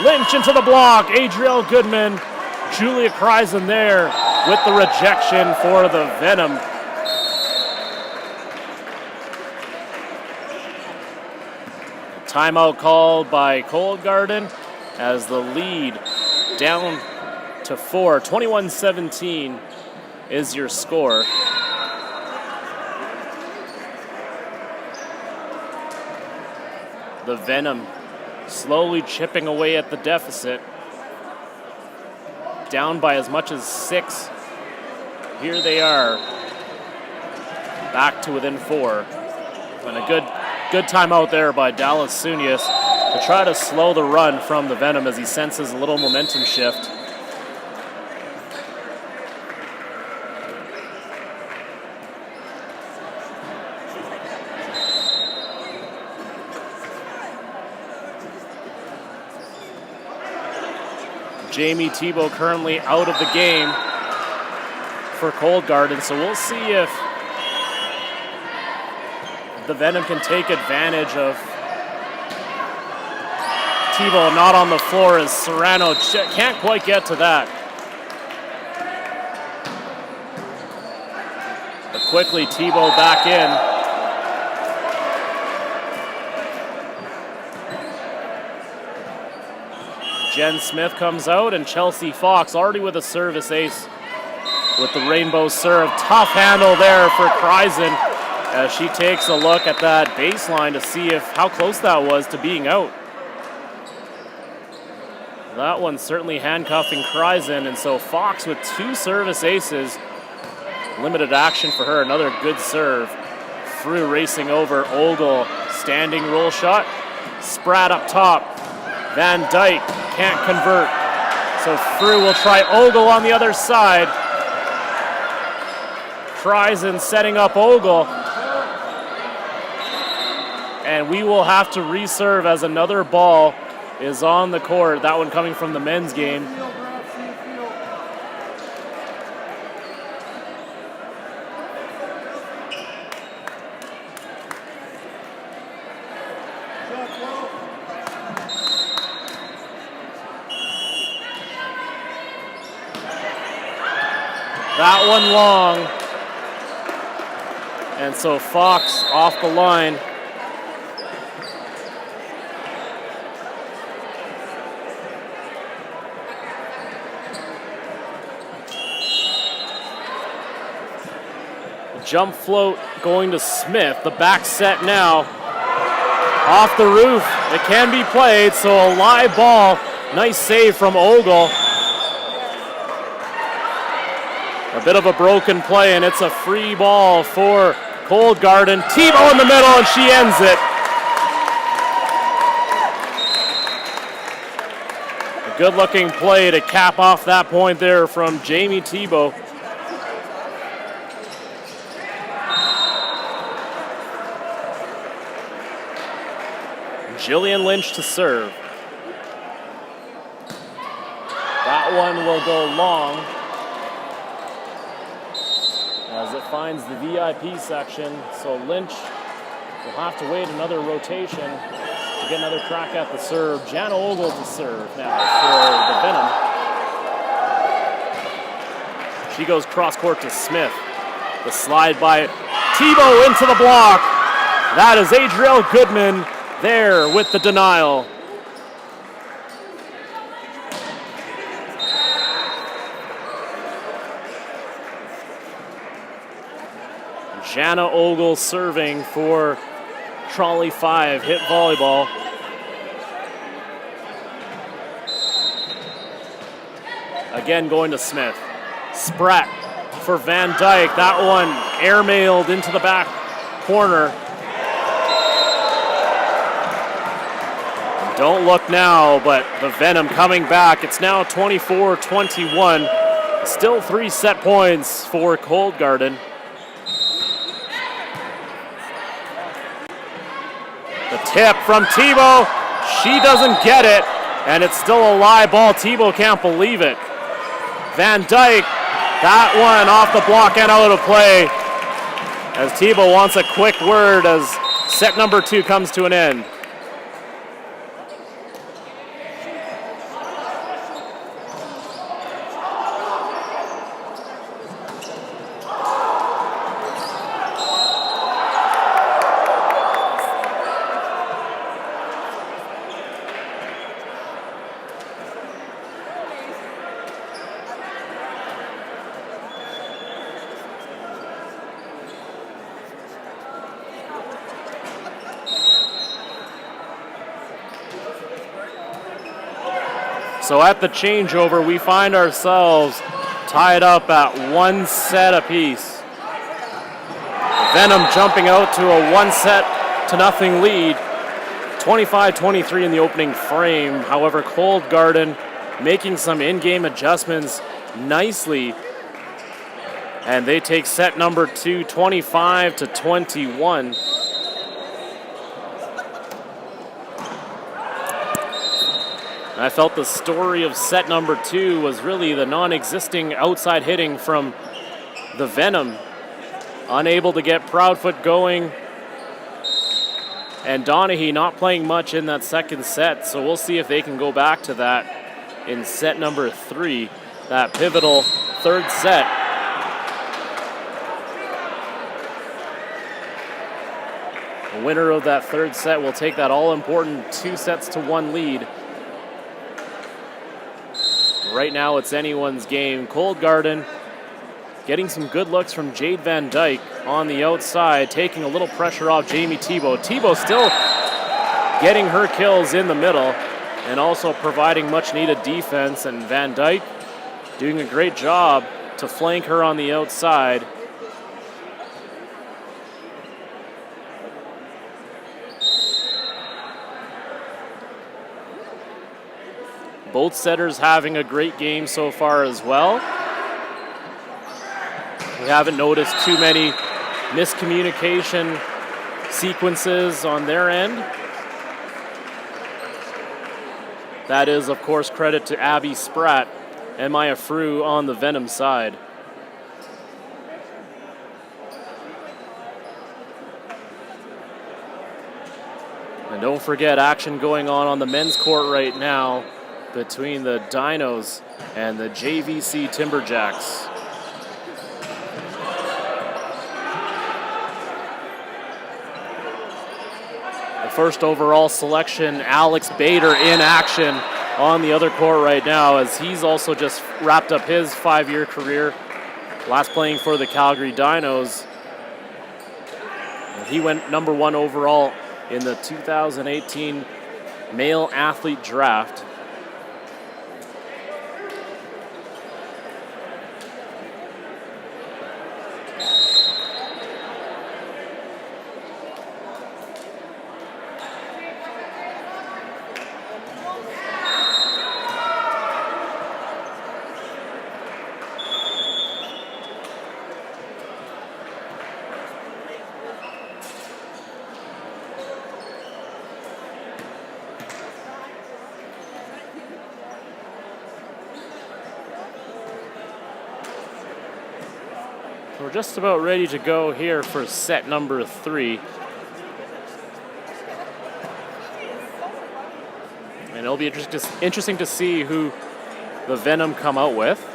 Lynch into the block. Adrielle Goodman. Julia Kreisen there with the rejection for the Venom. Timeout called by Cold Garden as the lead down to 4. 21-17 is your score. The Venom slowly chipping away at the deficit. Down by as much as 6. Here they are. Back to within 4. And a good timeout there by Dallas Sunius to try to slow the run from the Venom as he senses a little momentum shift. Jamie Tebow currently out of the game for Cold Garden, so we'll see if the Venom can take advantage of Tebow not on the floor as Serrano can't quite get to that. But quickly Tebow back in. Jen Smith comes out and Chelsea Fox already with a service ace with the rainbow serve. Tough handle there for Kreisen as she takes a look at that baseline to see how close that was to being out. That one's certainly handcuffing Kreisen, and so Fox with 2 service aces. Limited action for her, another good serve. Frew racing over Ogle, standing roll shot. Spratt up top. Van Dyke can't convert. So Frew will try Ogle on the other side. Kreisen setting up Ogle. And we will have to reserve as another ball is on the court. That one coming from the men's game. That one long. And so Fox off the line. jump float going to Smith. The back set now. Off the roof. It can be played, so a live ball. Nice save from Ogle. A bit of a broken play, and it's a free ball for Cold Garden. Tebow in the middle, and she ends it. A good-looking play to cap off that point there from Jamie Tebow. Jillian Lynch to serve. That one will go long as it finds the VIP section. So Lynch will have to wait another rotation to get another crack at the serve. Jana Ogle to serve now for the Venom. She goes cross court to Smith. The slide by Tebow into the block. That is Adrielle Goodman there with the denial. Jana Ogle serving for Trolley 5, HITT Volleyball. Again going to Smith. Spratt for Van Dyke. That one airmailed into the back corner. Don't look now, but the Venom coming back. It's now 24-21. Still 3 set points for Cold Garden. The tip from Tebow. She doesn't get it, and it's still a live ball. Tebow can't believe it. Van Dyke, that one off the block and out of play, as Tebow wants a quick word as set number 2 comes to an end. So at the changeover, we find ourselves tied up at 1 set apiece. Venom jumping out to a 1-0 lead. 25-23 in the opening frame. However, Cold Garden making some in-game adjustments nicely. And they take set number 2, 25-21. I felt the story of set number 2 was really the non-existing outside hitting from the Venom. Unable to get Proudfoot going. And Donaghy not playing much in that second set, so we'll see if they can go back to that in set number 3, that pivotal 3rd set. The winner of that 3rd set will take that all-important 2-1 lead. Right now it's anyone's game. Cold Garden getting some good looks from Jade Van Dyke on the outside, taking a little pressure off Jamie Tebow. Tebow still getting her kills in the middle and also providing much needed defense, and Van Dyke doing a great job to flank her on the outside. Both setters having a great game so far as well. We haven't noticed too many miscommunication sequences on their end. That is, of course, credit to Abby Spratt and Maya Frew on the Venom side. And don't forget, action going on the men's court right now between the Dinos and the JVC Timberjacks. The first overall selection, Alex Bader, in action on the other court right now, as he's also just wrapped up his 5-year career, last playing for the Calgary Dinos He went number 1 overall in the 2018 male athlete draft. We're just about ready to go here for set number 3. And it'll be interesting to see who the Venom come out with.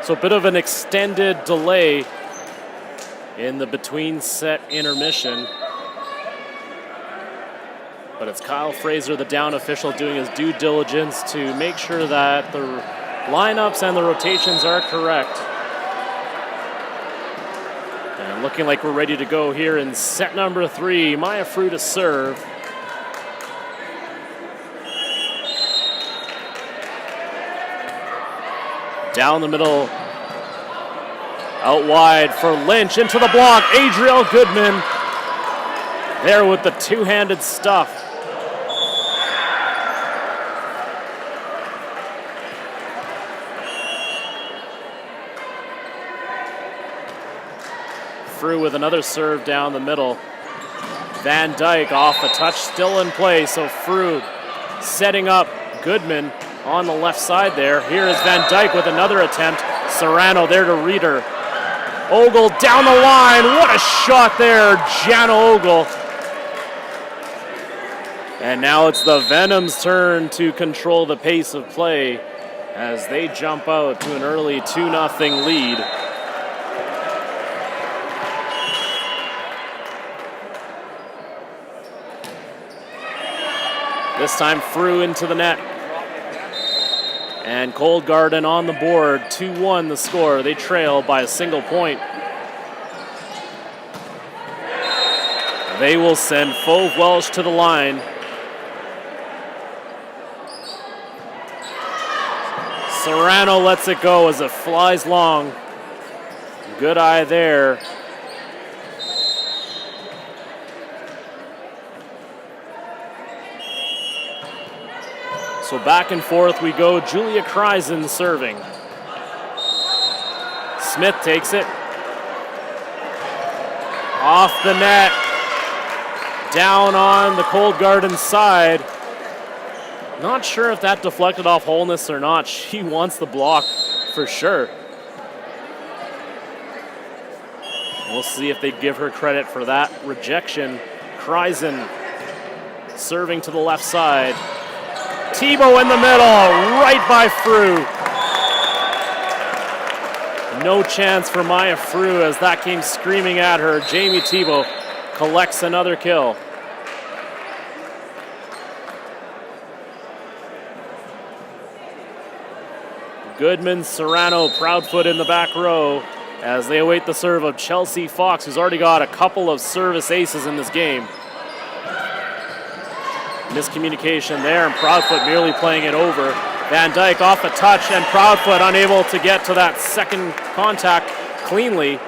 So a bit of an extended delay in the between set intermission. But it's Kyle Fraser, the down official, doing his due diligence to make sure that the lineups and the rotations are correct. And looking like we're ready to go here in set number 3. Maya Frew to serve. Down the middle, out wide for Lynch, into the block, Adriel Goodman there with the two-handed stuff. Frew with another serve down the middle. Van Dyke off the touch, still in play, so Frew setting up Goodman on the left side there. Here is Van Dyke with another attempt. Serrano there to read her. Ogle down the line. What a shot there, Jana Ogle. And now it's the Venom's turn to control the pace of play as they jump out to an early 2-0 lead. This time Frew into the net. And Cold Garden on the board, 2-1 the score. They trail by a single point. They will send Fove Welsh to the line. Serrano lets it go as it flies long. Good eye there. So back and forth we go. Julia Kreisen serving. Smith takes it. Off the net. Down on the Cold Garden side. Not sure if that deflected off Holness or not. She wants the block for sure. We'll see if they give her credit for that rejection. Kreisen serving to the left side. Thibault in the middle, right by Frew. No chance for Maya Frew as that came screaming at her. Jamie Thibault collects another kill. Goodman, Serrano, Proudfoot in the back row as they await the serve of Chelsea Fox, who's already got a couple of service aces in this game. Miscommunication there, and Proudfoot merely playing it over. Van Dyke off the touch, and Proudfoot unable to get to that second contact cleanly.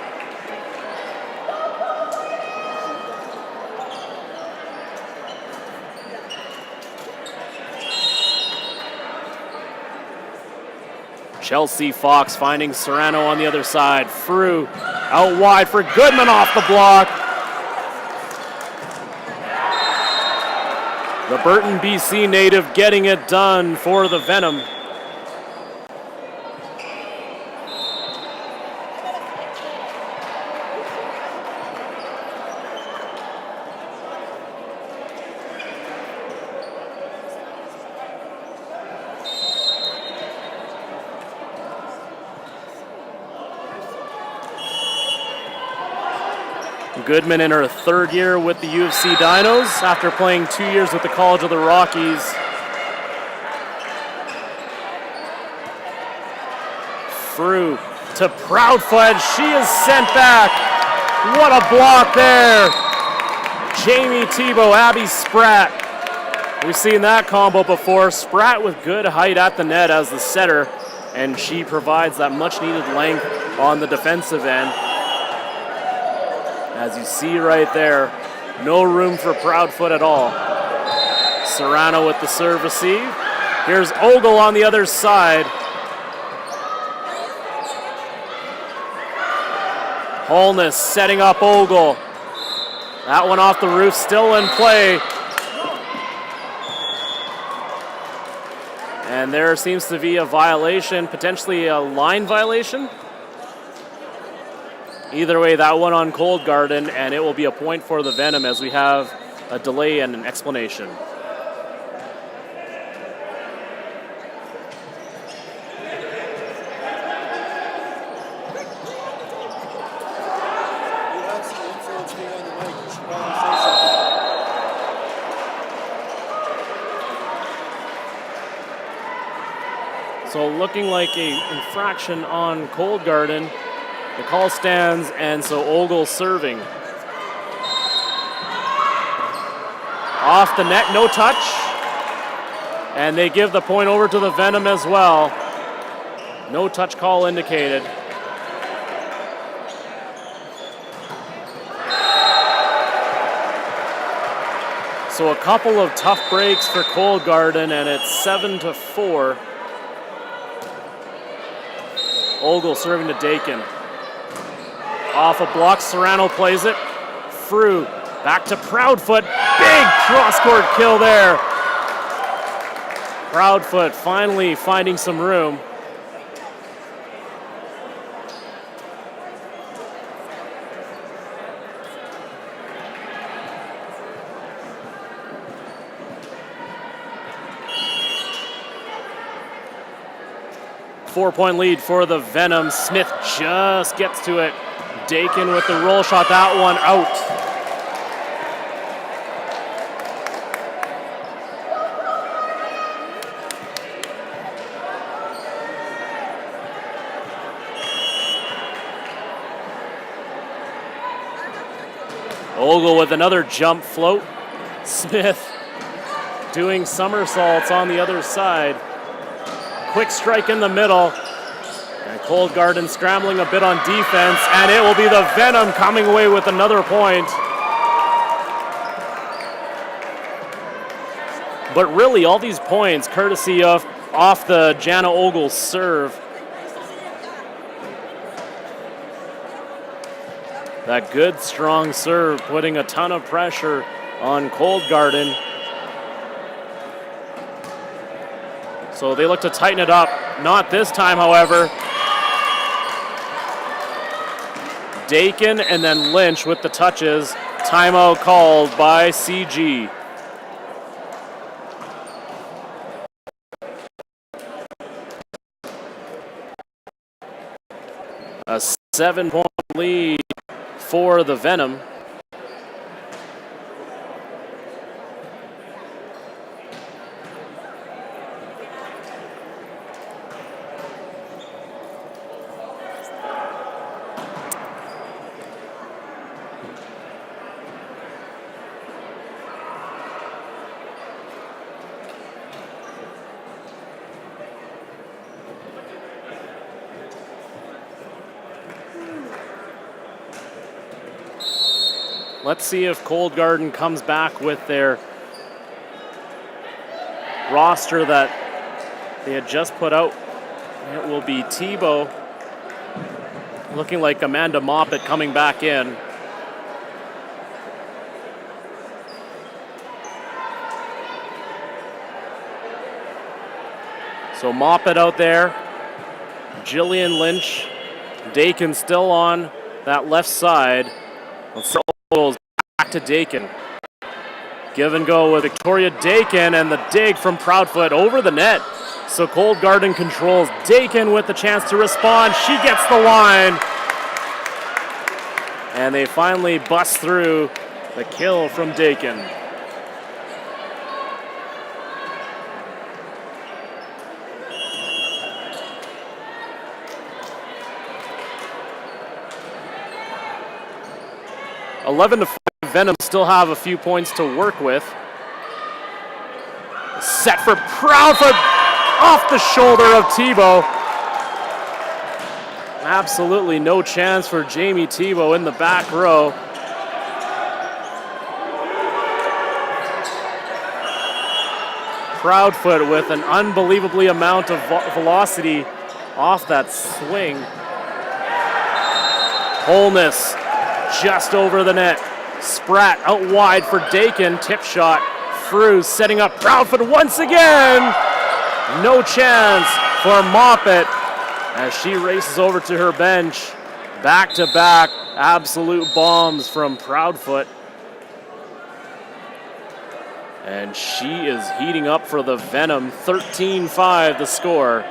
Chelsea Fox finding Serrano on the other side. Frew out wide for Goodman off the block. The Burton, BC native getting it done for the Venom. Goodman in her third year with the U of C Dinos after playing 2 years with the College of the Rockies. Frew to Proudfoot. She is sent back. What a block there. Jamie Thibault, Abby Spratt. We've seen that combo before. Spratt with good height at the net as the setter, and she provides that much needed length on the defensive end. As you see right there, no room for Proudfoot at all. Serrano with the serve receive. Here's Ogle on the other side. Holness setting up Ogle. That one off the roof, still in play. And there seems to be a violation, potentially a line violation. Either way, that one on Cold Garden, and it will be a point for the Venom as we have a delay and an explanation. So looking like a infraction on Cold Garden. The call stands, and so Ogle serving. Off the net, no touch. And they give the point over to the Venom as well. No touch call indicated. So a couple of tough breaks for Cold Garden, and it's 7-4. Ogle serving to Dakin. Off a block, Serrano plays it. Frew back to Proudfoot. Big cross-court kill there. Proudfoot finally finding some room. Four-point lead for the Venom. Smith just gets to it. Dakin with the roll shot, that one out. Ogle with another jump float. Smith doing somersaults on the other side. Quick strike in the middle. And Cold Garden scrambling a bit on defense, and it will be the Venom coming away with another point. But really, all these points courtesy of off the Jana Ogle serve. That good, strong serve putting a ton of pressure on Cold Garden. So they look to tighten it up. Not this time, however. Dakin and then Lynch with the touches. Timeout called by CG. A 7-point lead for the Venom. Let's see if Cold Garden comes back with their roster that they had just put out. It will be Tebow, looking like Amanda Moppet coming back in. So Moppet out there, Jillian Lynch, Dakin still on that left side. Let's see. Back to Dakin. Give and go with Victoria Dakin, and the dig from Proudfoot over the net. So Cold Garden controls. Dakin with the chance to respond. She gets the line. And they finally bust through the kill from Dakin. (11 to 5). Venom still have a few points to work with. Set for Proudfoot off the shoulder of Tebow. Absolutely no chance for Jamie Tebow in the back row. Proudfoot with an unbelievably amount of velocity off that swing. Holness just over the net. Spratt out wide for Dakin. Tip shot. Frew setting up Proudfoot once again. No chance for Moppet as she races over to her bench. Back to back absolute bombs from Proudfoot. And she is heating up for the Venom. 13-5 the score.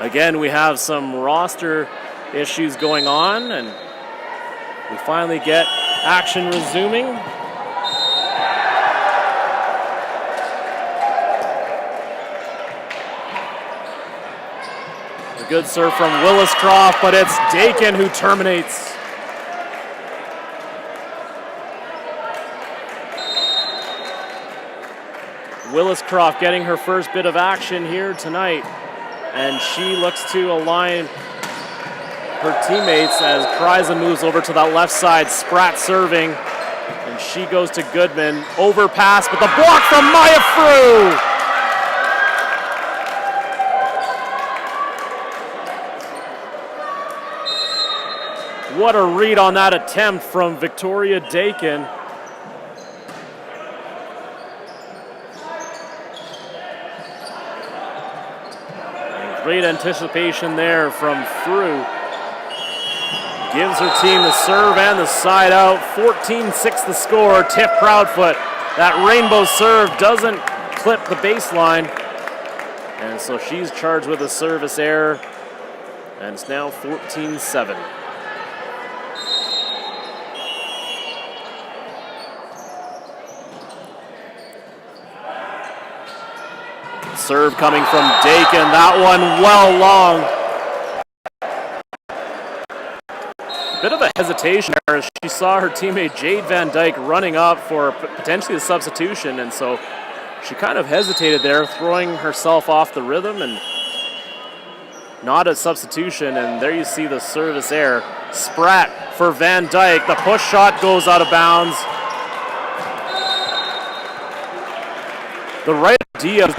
Again, we have some roster issues going on, and we finally get action resuming. A good serve from Williscroft, but it's Dakin who terminates. Williscroft getting her first bit of action here tonight. And she looks to align her teammates as Kryza moves over to that left side. Spratt serving, and she goes to Goodman. Overpass, but the block from Maya Frew. What a read on that attempt from Victoria Dakin. Great anticipation there from Frew. Gives her team the serve and the side out. 14-6 the score. Tip Proudfoot. That rainbow serve doesn't clip the baseline. And so she's charged with a service error. And it's now 14-7. Serve coming from Dakin, that one well long. Bit of a hesitation there as she saw her teammate Jade Van Dyke running up for potentially a substitution, and so she kind of hesitated there, throwing herself off the rhythm, and not a substitution, and there you see the service error. Spratt for Van Dyke, the push shot goes out of bounds. The right Diaz,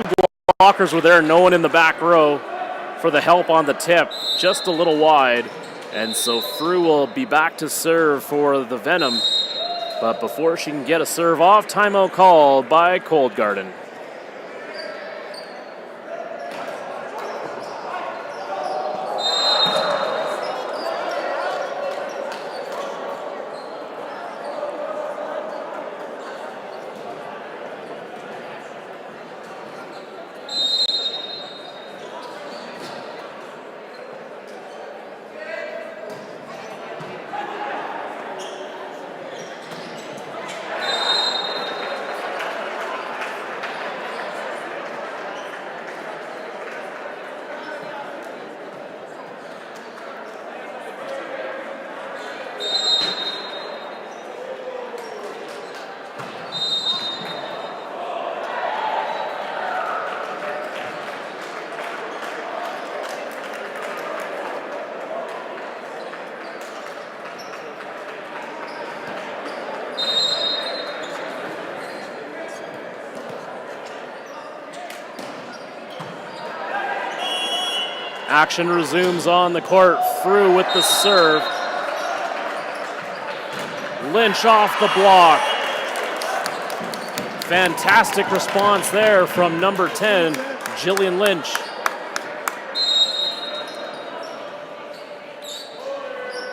blockers were there, no one in the back row for the help on the tip, just a little wide. And so Frew will be back to serve for the Venom. But before she can get a serve off, timeout called by Cold Garden. Action resumes on the court. Frew with the serve. Lynch off the block. Fantastic response there from number 10, Jillian Lynch.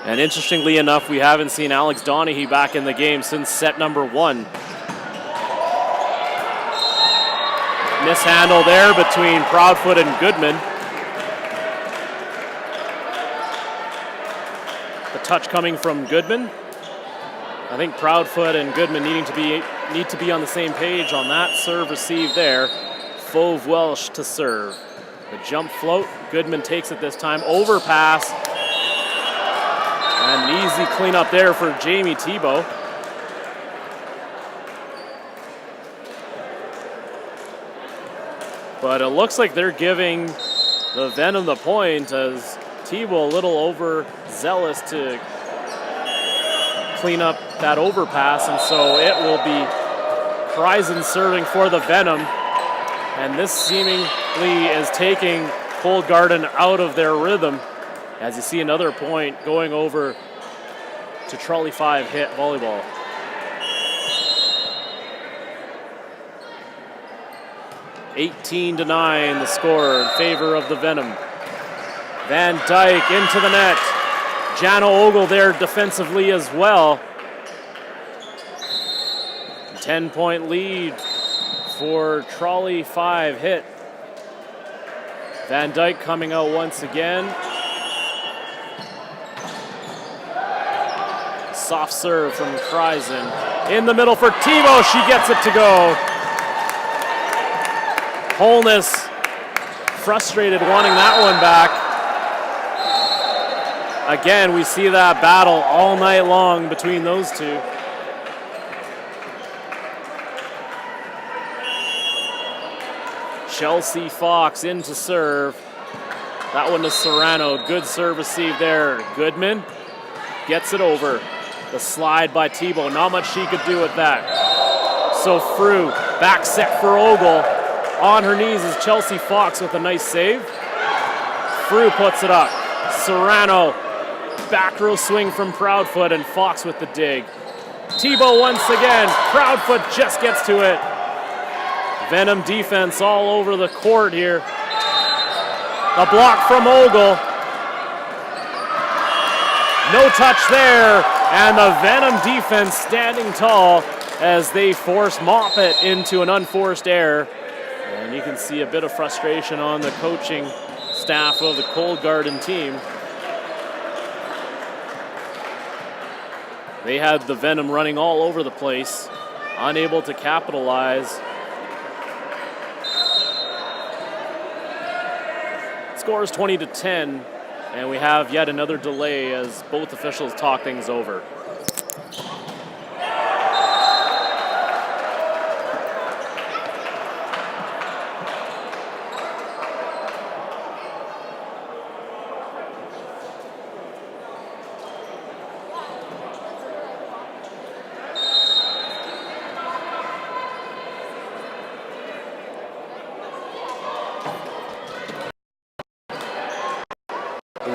And interestingly enough, we haven't seen Alex Donaghy back in the game since set number 1. Mishandle there between Proudfoot and Goodman. The touch coming from Goodman. I think Proudfoot and Goodman need to be on the same page on that serve received there. Fauve Welsh to serve. The jump float. Goodman takes it this time. Overpass. And an easy cleanup there for Jamie Thibault. But it looks like they're giving the Venom the point as Thibault a little overzealous to clean up that overpass, and so it will be Kreisen serving for the Venom, and this seemingly is taking Cold Garden out of their rhythm as you see another point going over to Trolley 5 HITT Volleyball. (18-9) the score in favor of the Venom. Van Dyke into the net. Jana Ogle there defensively as well. 10-point lead for Trolley 5 HITT. Van Dyke coming out once again. Soft serve from Kreisen. In the middle for Thibault. She gets it to go. Holness frustrated wanting that one back. Again, we see that battle all night long between those two. Chelsea Fox in to serve. That one to Serrano. Good serve received there. Goodman gets it over. The slide by Thibault. Not much she could do with that. So Frew, back set for Ogle. On her knees is Chelsea Fox with a nice save. Frew puts it up. Serrano, back row swing from Proudfoot, and Fox with the dig. Thibault once again. Proudfoot just gets to it. Venom defense all over the court here. A block from Ogle. No touch there. And the Venom defense standing tall as they force Moppet into an unforced error. And you can see a bit of frustration on the coaching staff of the Cold Garden team. They had the Venom running all over the place, unable to capitalize. Score is 20-10, and we have yet another delay as both officials talk things over.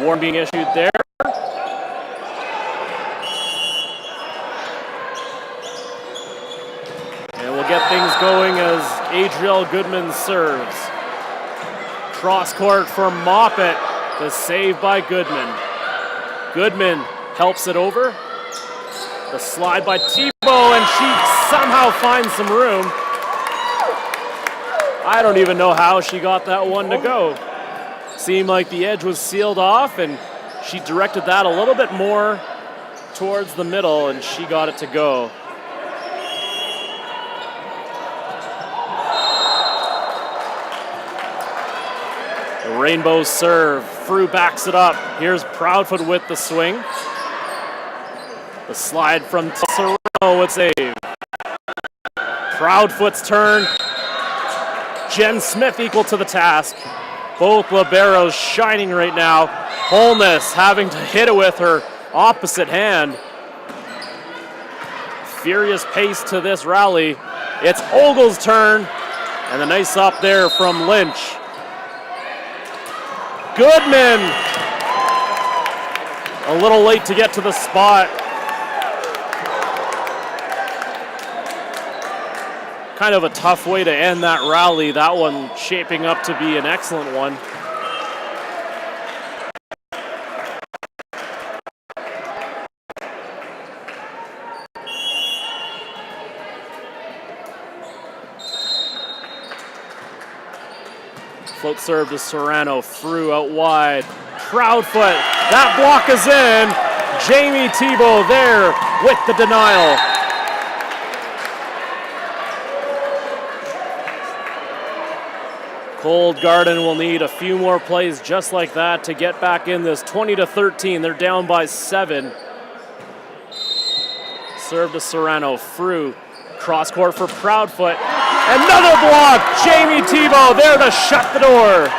warning being issued there. And we'll get things going as Adriel Goodman serves. Cross court for Moppet. The save by Goodman. Goodman helps it over. The slide by Thibault, and she somehow finds some room. I don't even know how she got that one to go. Seemed like the edge was sealed off, and she directed that a little bit more towards the middle, and she got it to go. The Rainbow serve. Frew backs it up. Here's Proudfoot with the swing. The slide from Serrano with save. Proudfoot's turn. Jen Smith equal to the task. Both liberos shining right now. Holness having to hit it with her opposite hand. Furious pace to this rally. It's Ogle's turn. And the nice up there from Lynch. Goodman. A little late to get to the spot. Kind of a tough way to end that rally. That one shaping up to be an excellent one. Float serve to Serrano, Frew out wide. Proudfoot, that block is in. Jamie Thibault there with the denial. Cold Garden will need a few more plays just like that to get back in this. 20-13, they're down by 7. Serve to Serrano, Frew, cross court for Proudfoot. Another block, Jamie Thibault there to shut the door.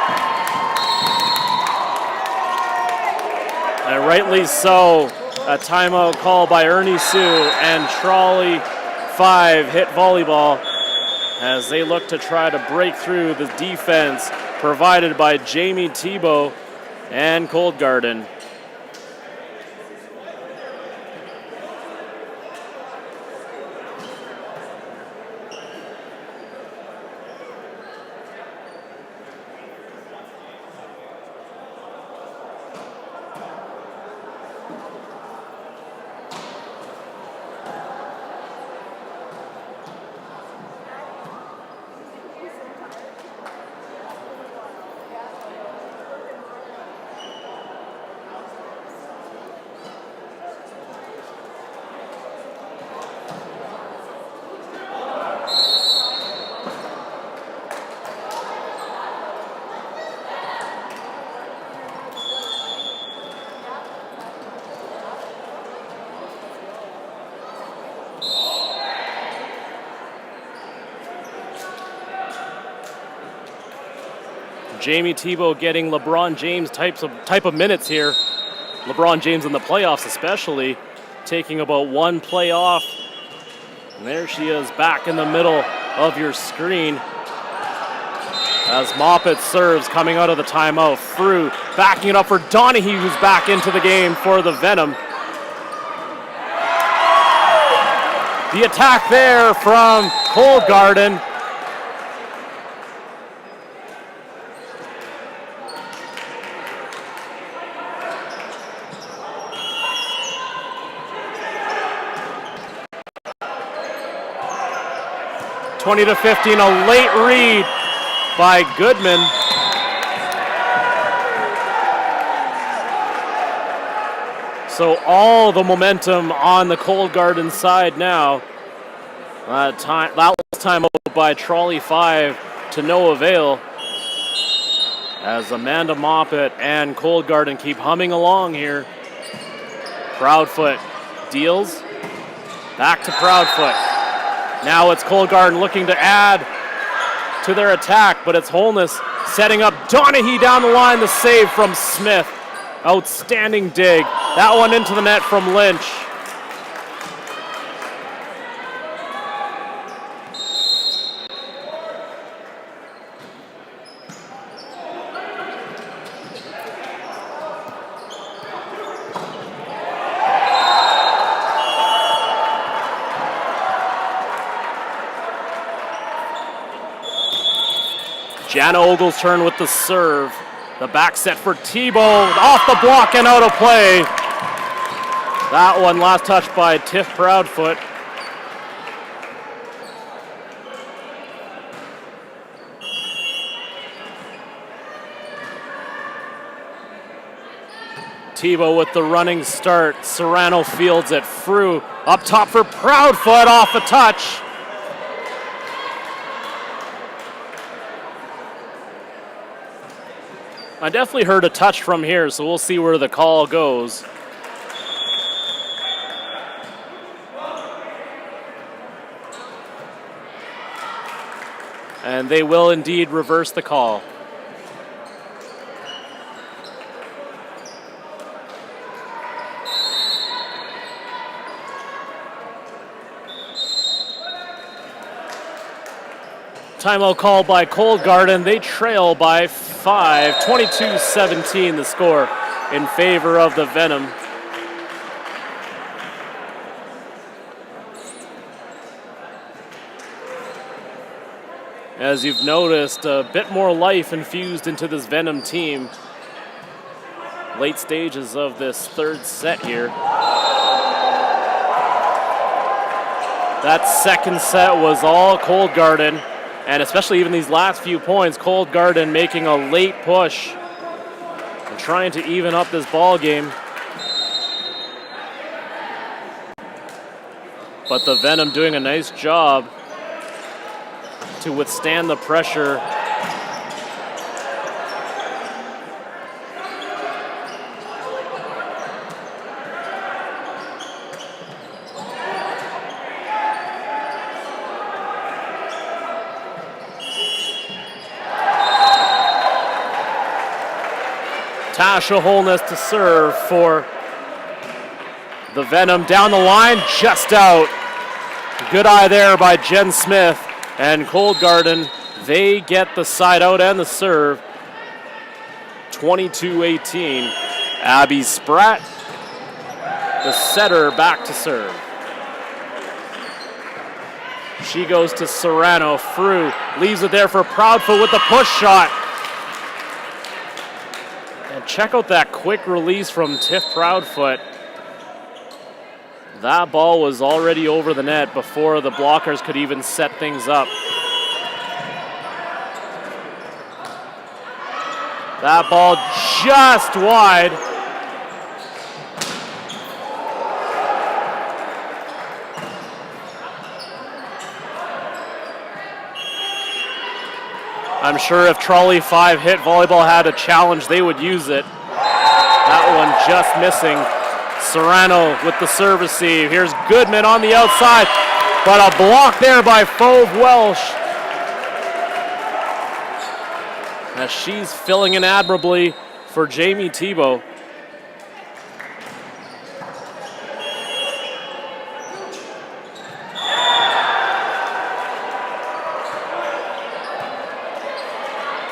And rightly so, a timeout call by Ernie Sue and Trolley 5 HITT Volleyball as they look to try to break through the defense provided by Jamie Thibault and Cold Garden. Jamie Thibault getting LeBron James type of minutes here. LeBron James in the playoffs especially, taking about one play off. And there she is back in the middle of your screen. As Moppet serves coming out of the timeout. Frew backing it up for Donahue, who's back into the game for the Venom. The attack there from Cold Garden. (20-15), a late read by Goodman. So all the momentum on the Cold Garden side now. That was time out by Trolley 5 to no avail. As Amanda Moppet and Cold Garden keep humming along here. Proudfoot deals. Back to Proudfoot. Now it's Cold Garden looking to add to their attack, but it's Holness setting up Donahue down the line. The save from Smith. Outstanding dig. That one into the net from Lynch. Jana Ogle's turn with the serve. The back set for Tebow, off the block and out of play. That one last touch by Tiff Proudfoot. Tebow with the running start. Serrano fields it. Frew up top for Proudfoot, off a touch. I definitely heard a touch from here, so we'll see where the call goes. And they will indeed reverse the call. Timeout called by Cold Garden. They trail by 5, 22-17 the score in favor of the Venom. As you've noticed, a bit more life infused into this Venom team. Late stages of this third set here. That second set was all Cold Garden. And especially even these last few points, Cold Garden making a late push and trying to even up this ball game. But the Venom doing a nice job to withstand the pressure. Tasha Holness to serve for the Venom. Down the line, just out. Good eye there by Jen Smith. And Cold Garden, they get the side out and the serve. 22-18. Abby Spratt, the setter, back to serve. She goes to Serrano. Frew leaves it there for Proudfoot with the push shot. And check out that quick release from Tiff Proudfoot. That ball was already over the net before the blockers could even set things up. That ball just wide. I'm sure if Trolley 5 HITT Volleyball had a challenge, they would use it. That one just missing. Serrano with the serve receive. Here's Goodman on the outside, but a block there by Fauve Welsh. As she's filling in admirably for Jamie Tebow.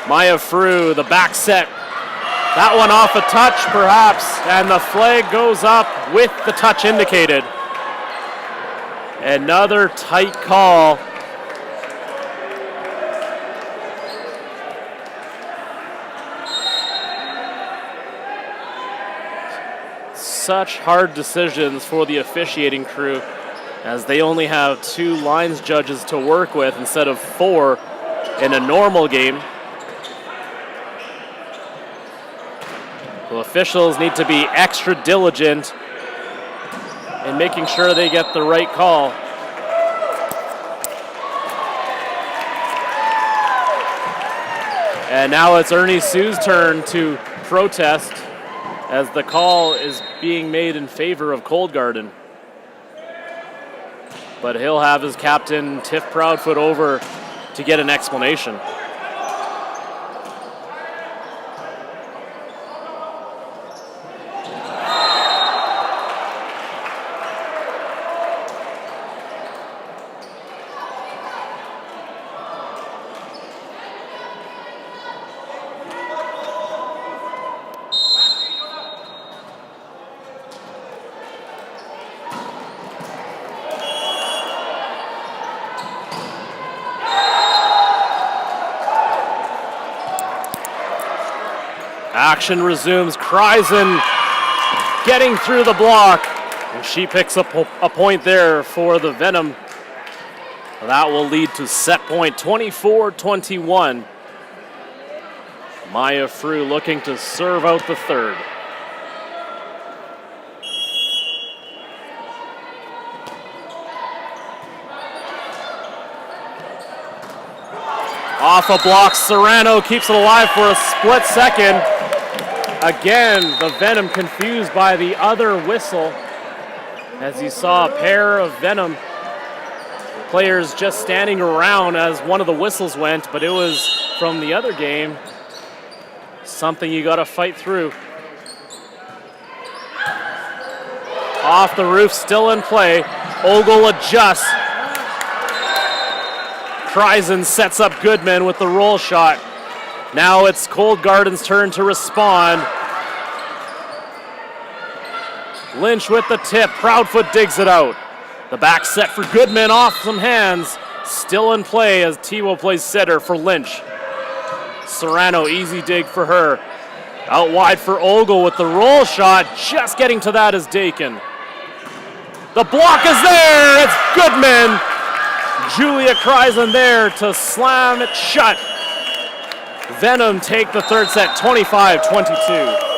Maya Frew, the back set. That one off a touch, perhaps, and the flag goes up with the touch indicated. Another tight call. Such hard decisions for the officiating crew, as they only have 2 lines judges to work with instead of 4 in a normal game. So officials need to be extra diligent in making sure they get the right call. And now it's Ernie Sue's turn to protest as the call is being made in favor of Cold Garden. But he'll have his captain Tiff Proudfoot over to get an explanation. action resumes. Kreisen getting through the block, and she picks up a point there for the Venom. That will lead to set point 24-21. Maya Frew looking to serve out the third. Off a block, Serrano keeps it alive for a split second. Again, the Venom confused by the other whistle, as you saw a pair of Venom players just standing around as one of the whistles went, but it was from the other game. Something you got to fight through. Off the roof, still in play. Ogle adjusts. Kreisen sets up Goodman with the roll shot. Now it's Cold Garden's turn to respond. Lynch with the tip. Proudfoot digs it out. The back set for Goodman off some hands. Still in play as Tebow plays setter for Lynch. Serrano, easy dig for her. Out wide for Ogle with the roll shot. Just getting to that is Dakin. The block is there. It's Goodman. Julia Kreisen there to slam it shut. Venom take the third set, 25-22.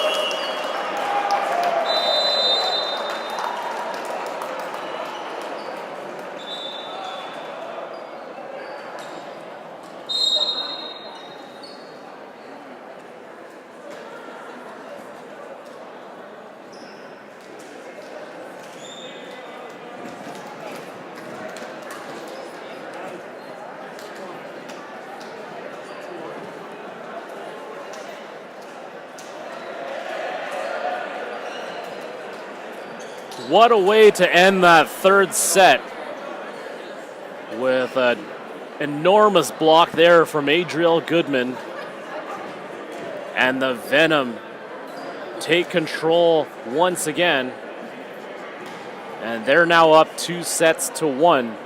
What a way to end that third set with an enormous block there from Adriel Goodman. And the Venom take control once again. And they're now up 2-1.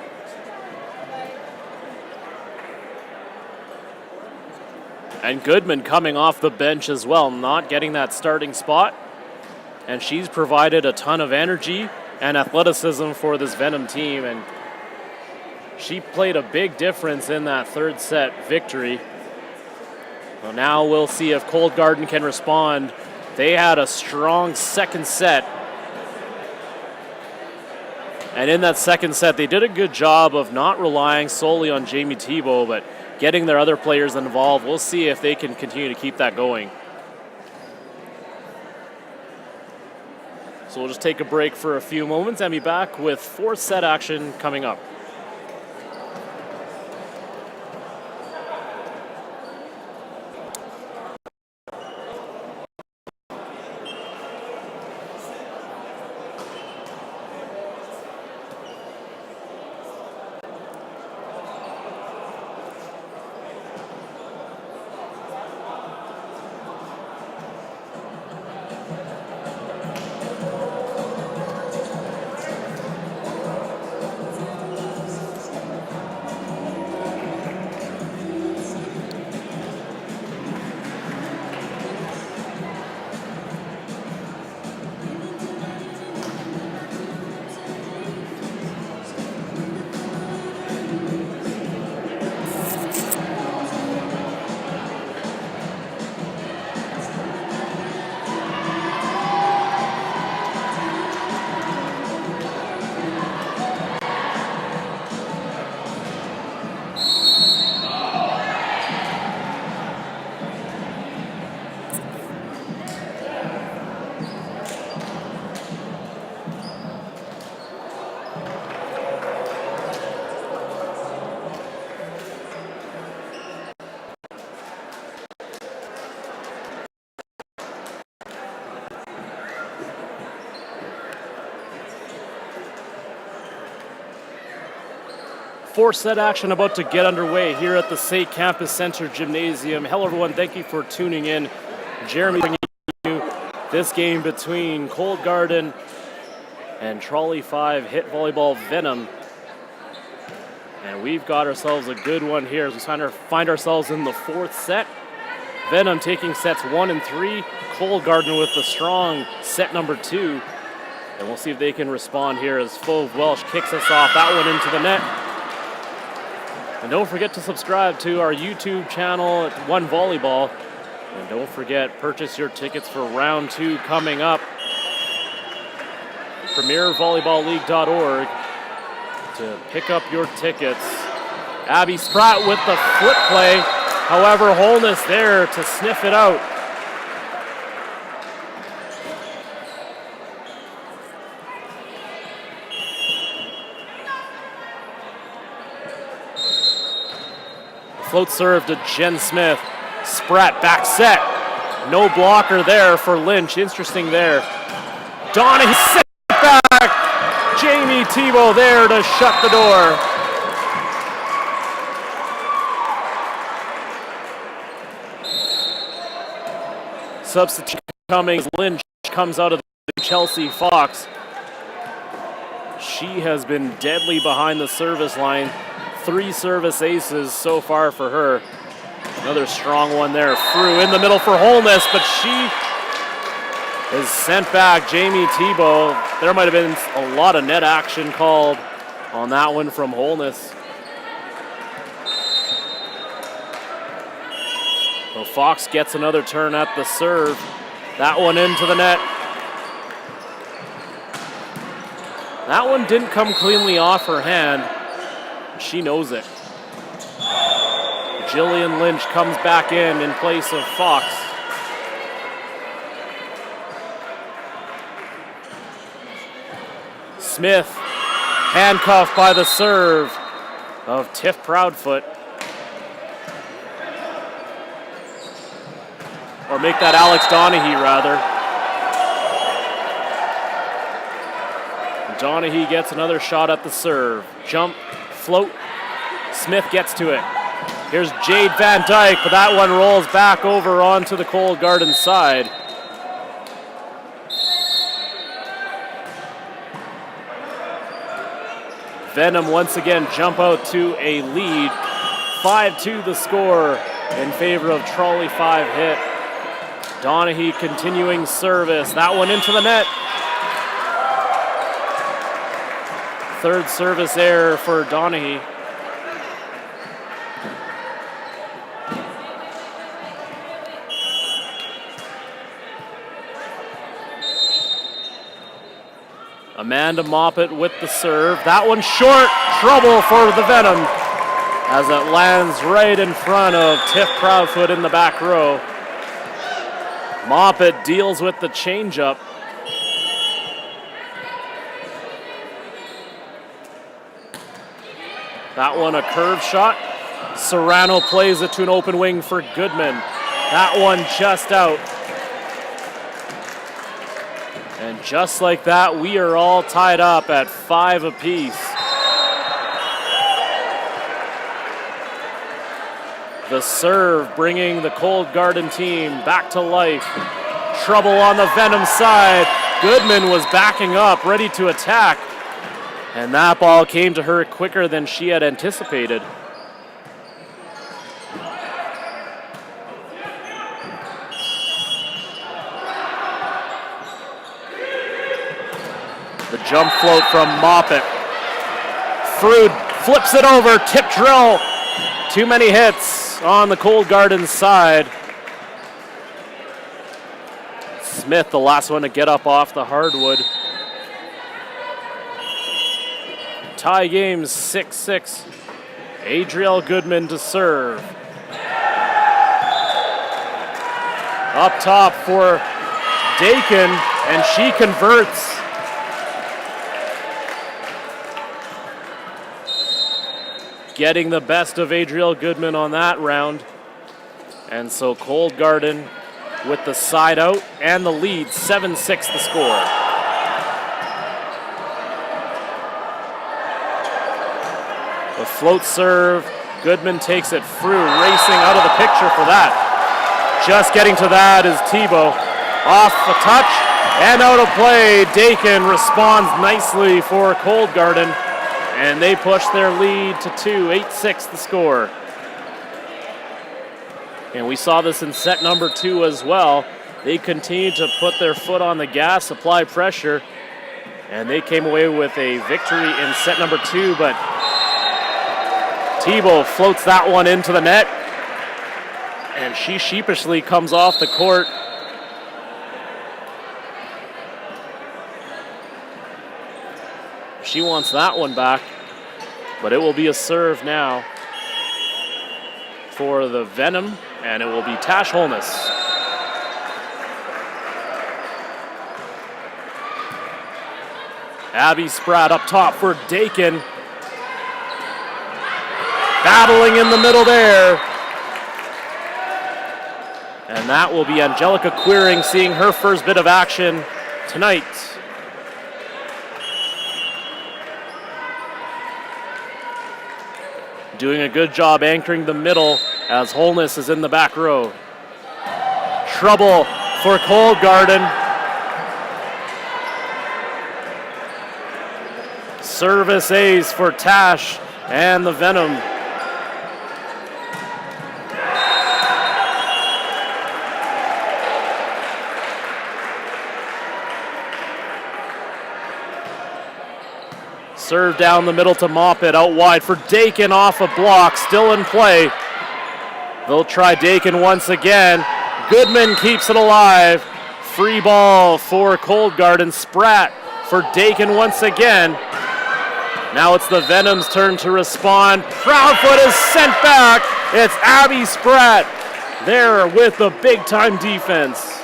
And Goodman coming off the bench as well, not getting that starting spot. And she's provided a ton of energy and athleticism for this Venom team, and she played a big difference in that third set victory. Well, now we'll see if Cold Garden can respond. They had a strong second set, and in that second set, they did a good job of not relying solely on Jamie Tebow, but getting their other players involved. We'll see if they can continue to keep that going. So we'll just take a break for a few moments and be back with fourth set action coming up. Fourth set action about to get underway here at the SAIT Campus Center Gymnasium. Hello everyone, thank you for tuning in. Jeremy bringing you this game between Cold Garden and Trolley 5 HITT Volleyball Venom. And we've got ourselves a good one here as we find ourselves in the fourth set. Venom taking sets 1 and 3. Cold Garden with the strong set number 2. And we'll see if they can respond here as Fove Welsh kicks us off. That one into the net. And don't forget to subscribe to our YouTube channel at One Volleyball. And don't forget, purchase your tickets for round 2 coming up. PremierVolleyballLeague.org to pick up your tickets. Abby Spratt with the flip play. However, Holness there to sniff it out. Float serve to Jen Smith. Spratt back set. No blocker there for Lynch. Interesting there. Donahue set back. Jamie Tebow there to shut the door. Substitute coming. Lynch comes out of the Chelsea Fox. She has been deadly behind the service line. 3 service aces so far for her. Another strong one there. Through in the middle for Holness, but she is sent back. Jamie Tebow. There might have been a lot of net action called on that one from Holness. So Fox gets another turn at the serve. That one into the net. That one didn't come cleanly off her hand. She knows it. Jillian Lynch comes back in place of Fox. Smith handcuffed by the serve of Tiff Proudfoot. Or make that Alex Donahue, rather. Donahue gets another shot at the serve. Jump, float. Smith gets to it. Here's Jade Van Dyke, but that one rolls back over onto the Cold Garden side. Venom once again jump out to a lead. 5-2 the score in favor of Trolley 5 HITT. Donahue continuing service. That one into the net. Third service error for Donahue. Amanda Moppet with the serve. That one short. Trouble for the Venom as it lands right in front of Tiff Proudfoot in the back row. Moppet deals with the changeup. That one a curve shot. Serrano plays it to an open wing for Goodman. That one just out. And just like that, we are all tied up at 5 apiece. The serve bringing the Cold Garden team back to life. Trouble on the Venom side. Goodman was backing up, ready to attack. And that ball came to her quicker than she had anticipated. The jump float from Moppet. Frood flips it over, tip drill. Too many hits on the Cold Garden side. Smith, the last one to get up off the hardwood. Tie game 6-6. Adriel Goodman to serve. Up top for Dakin, and she converts. Getting the best of Adriel Goodman on that round. And so Cold Garden with the side out and the lead, 7-6 the score. The float serve, Goodman takes it through, racing out of the picture for that. Just getting to that is Tebow. Off the touch and out of play. Dakin responds nicely for Cold Garden. And they push their lead to 2, 8-6 the score. And we saw this in set number 2 as well. They continued to put their foot on the gas, apply pressure, and they came away with a victory in set number 2, but Thibault floats that one into the net, and she sheepishly comes off the court. She wants that one back, but it will be a serve now for the Venom, and it will be Tash Holness. Abby Spratt up top for Dakin. Battling in the middle there. And that will be Angelica Queering seeing her first bit of action tonight. Doing a good job anchoring the middle as Holness is in the back row. Trouble for Cold Garden. Service ace for Tash and the Venom. Serve down the middle to Moppet, out wide for Dakin off a block, still in play. They'll try Dakin once again. Goodman keeps it alive. Free ball for Cold Garden. Spratt for Dakin once again. Now it's the Venom's turn to respond. Proudfoot is sent back. It's Abby Spratt there with the big time defense.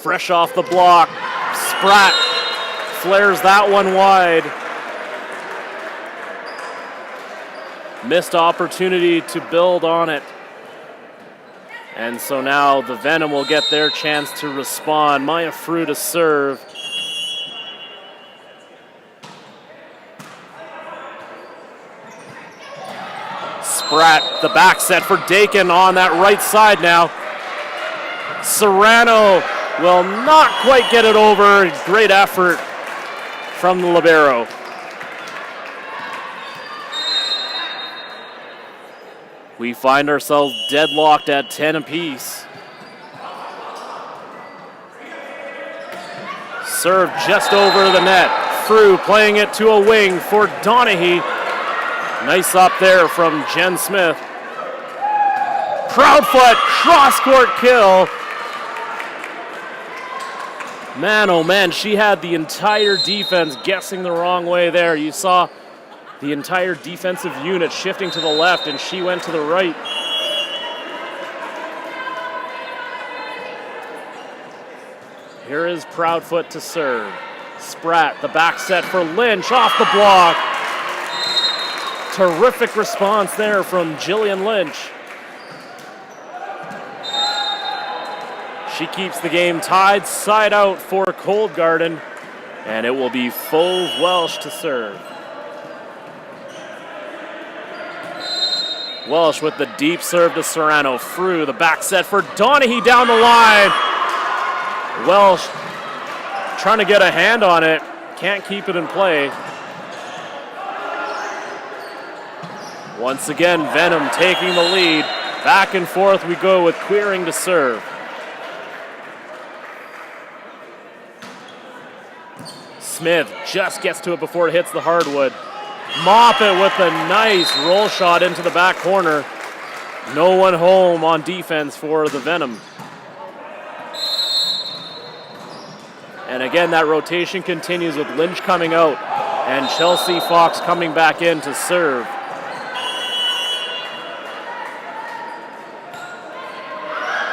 Fresh off the block, Spratt flares that one wide. Missed opportunity to build on it. And so now the Venom will get their chance to respond. Maya Frew to serve. Spratt, the back set for Dakin on that right side now. Serrano will not quite get it over. Great effort from the libero. We find ourselves deadlocked at 10 apiece. Serve just over the net. Frew playing it to a wing for Donaghy. Nice up there from Jen Smith. Proudfoot cross-court kill. Man, oh man, she had the entire defense guessing the wrong way there. You saw the entire defensive unit shifting to the left, and she went to the right. Here is Proudfoot to serve. Spratt, the back set for Lynch, off the block. Terrific response there from Jillian Lynch. She keeps the game tied, side out for Cold Garden, and it will be Fauve Welsh to serve. Welsh with the deep serve to Serrano. Frew, the back set for Donaghy down the line. Welsh trying to get a hand on it, can't keep it in play. Once again, Venom taking the lead. Back and forth we go with Queering to serve. Smith just gets to it before it hits the hardwood. Moppet with a nice roll shot into the back corner. No one home on defense for the Venom. And again, that rotation continues with Lynch coming out and Chelsea Fox coming back in to serve.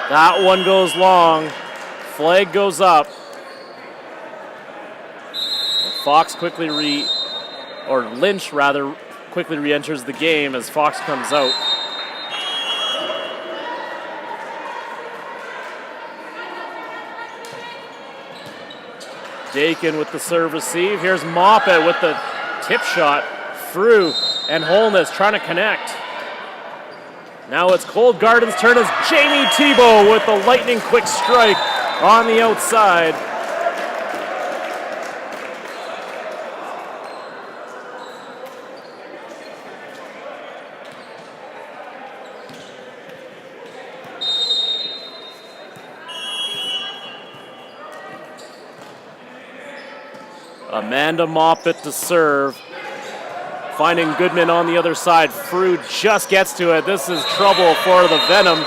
That one goes long. Flag goes up. Fox Lynch quickly re-enters the game as Fox comes out. Dakin with the serve receive. Here's Moppet with the tip shot. Frew and Holness trying to connect. Now it's Cold Garden's turn as Jamie Tebow with the lightning quick strike on the outside. Amanda Moppet to serve. Finding Goodman on the other side. Frew just gets to it. This is trouble for the Venom.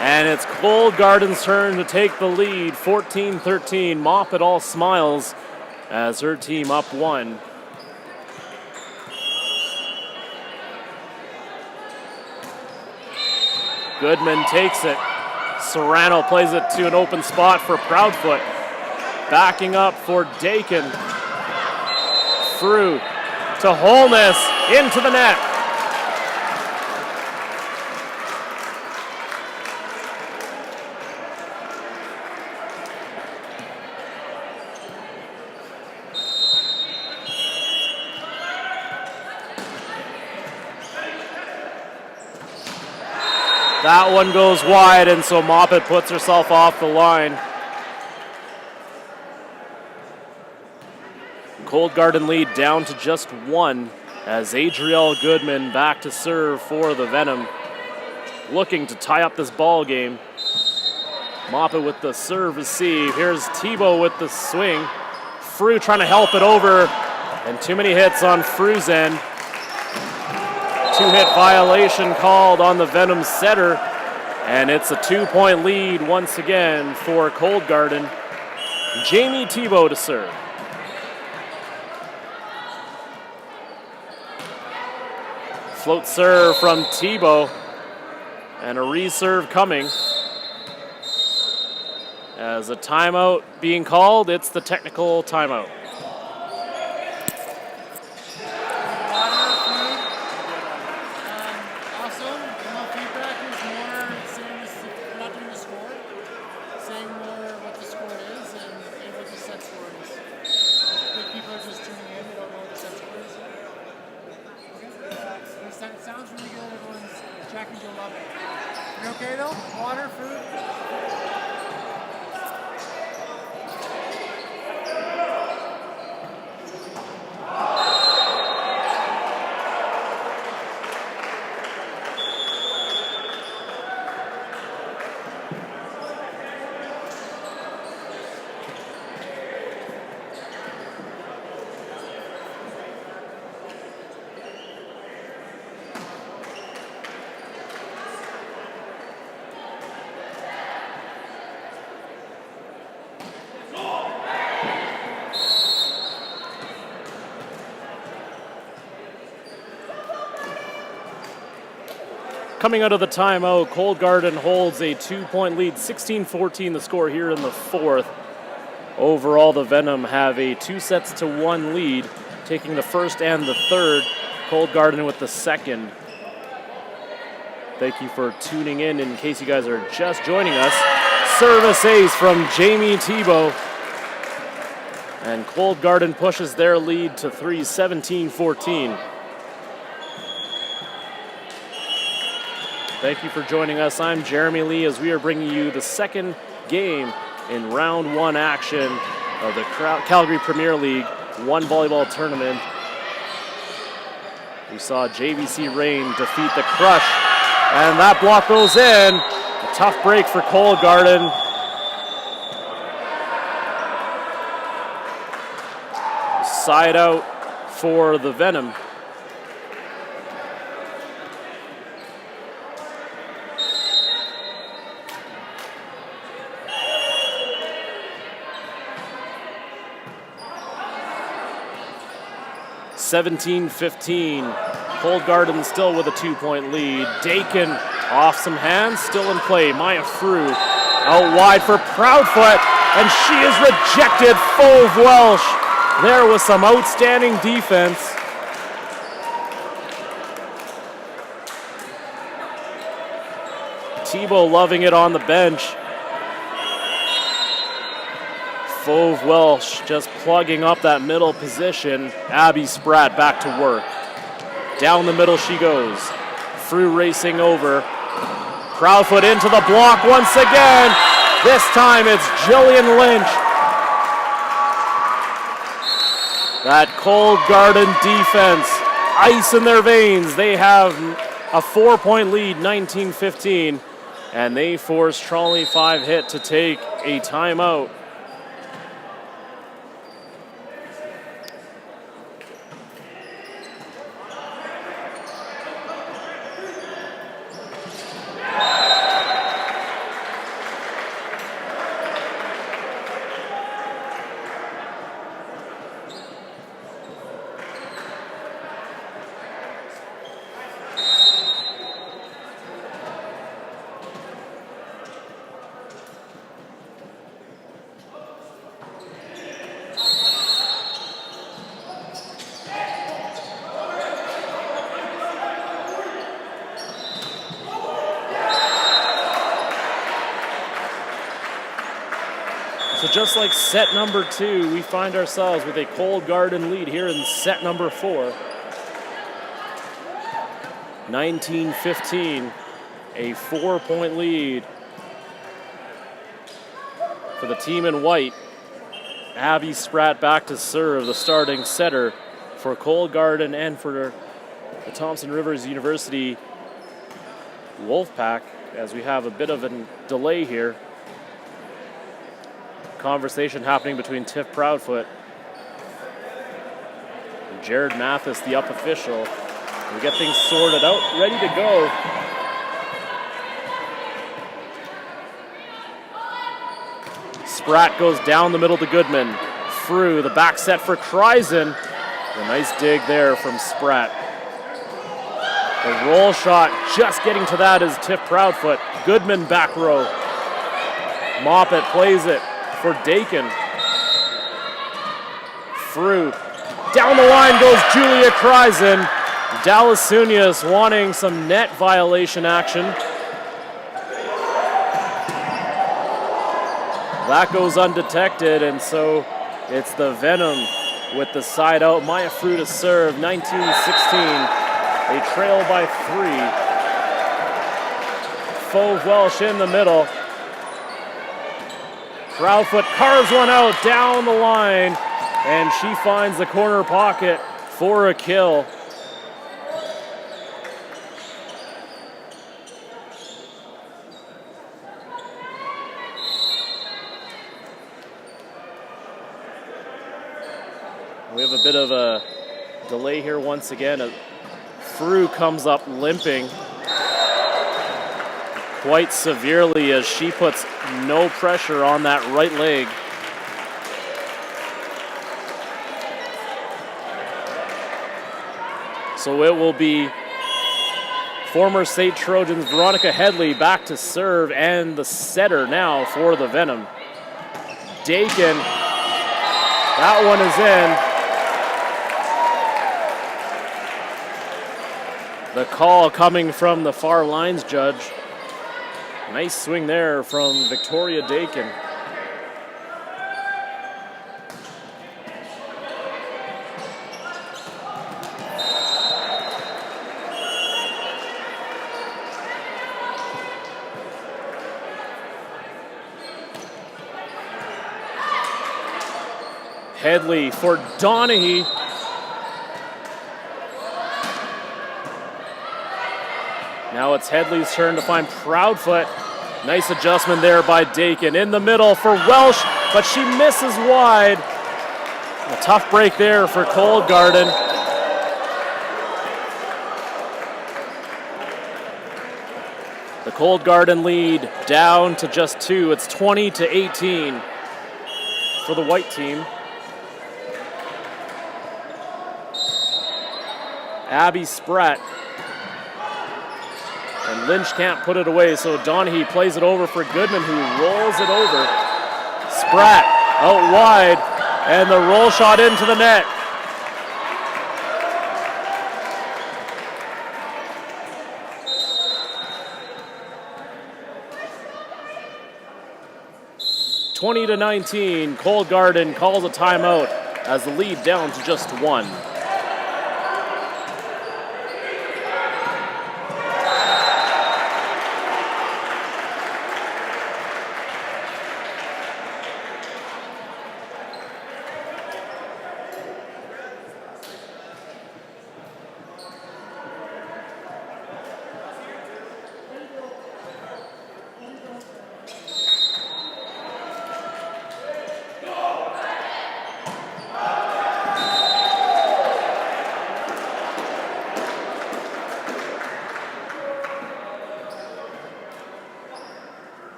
And it's Cold Garden's turn to take the lead. 14-13. Moppet all smiles as her team up 1. Goodman takes it. Serrano plays it to an open spot for Proudfoot. Backing up for Dakin. Frew to Holness, into the net. That one goes wide, and so Moppet puts herself off the line. Cold Garden lead down to just 1 as Adrielle Goodman back to serve for the Venom. Looking to tie up this ball game. Moppet with the serve receive. Here's Tebow with the swing. Frew trying to help it over, and too many hits on Frew's end. 2-hit violation called on the Venom setter, and it's a 2-point lead once again for Cold Garden. Jamie Tebow to serve. Float serve from Tebow, and a reserve coming. As a timeout being called, it's the technical timeout. Coming out of the timeout, Cold Garden holds a 2-point lead, 16-14 the score here in the 4th. Overall, the Venom have a 2-1 lead, taking the first and the third. Cold Garden with the second. Thank you for tuning in case you guys are just joining us. Service ace from Jamie Tebow. And Cold Garden pushes their lead to 3, 17-14. Thank you for joining us. I'm Jeremy Lee as we are bringing you the second game in round 1 action of the Calgary Premier League 1 volleyball tournament. We saw JVC Reign defeat the Crush, and that block goes in. A tough break for Cold Garden. Side out for the Venom. (17-15). Cold Garden still with a 2-point lead. Dakin off some hands, still in play. Maya Frew out wide for Proudfoot, and she is rejected. Fauve Welsh there with some outstanding defense. Tebow loving it on the bench. Fauve Welsh just plugging up that middle position. Abby Spratt back to work. Down the middle she goes. Frew racing over. Proudfoot into the block once again. This time it's Jillian Lynch. That Cold Garden defense, ice in their veins. They have a 4-point lead, 19-15, and they force Trolley 5 HITT to take a timeout. So just like set number 2, we find ourselves with a Cold Garden lead here in set number 4. 19-15, a 4-point lead for the team in white. Abby Spratt back to serve, the starting setter for Cold Garden and for the Thompson Rivers University Wolfpack, as we have a bit of a delay here. Conversation happening between Tiff Proudfoot and Jared Mathis, the up official. We get things sorted out, ready to go. Spratt goes down the middle to Goodman. Frew, the back set for Kreisen. A nice dig there from Spratt. The roll shot, just getting to that is Tiff Proudfoot. Goodman back row. Moppet plays it for Dakin. Frew. Down the line goes Julia Kreisen. Dallasunias wanting some net violation action. That goes undetected, and so it's the Venom with the side out. Maya Frew to serve, 19-16. They trail by 3. Fauve Welsh in the middle. Proudfoot carves one out down the line, and she finds the corner pocket for a kill. We have a bit of a delay here once again. Frew comes up limping quite severely as she puts no pressure on that right leg. So it will be former State Trojans Veronica Headley back to serve, and the setter now for the Venom. Dakin, that one is in. The call coming from the far lines judge. Nice swing there from Victoria Dakin. Headley for Donaghy. Now it's Headley's turn to find Proudfoot. Nice adjustment there by Dakin. In the middle for Welsh, but she misses wide. A tough break there for Cold Garden. The Cold Garden lead down to just 2. It's 20-18 for the white team. Abby Spratt. And Lynch can't put it away, so Donaghy plays it over for Goodman, who rolls it over. Spratt out wide, and the roll shot into the net. (20-19). Cold Garden calls a timeout as the lead down to just 1.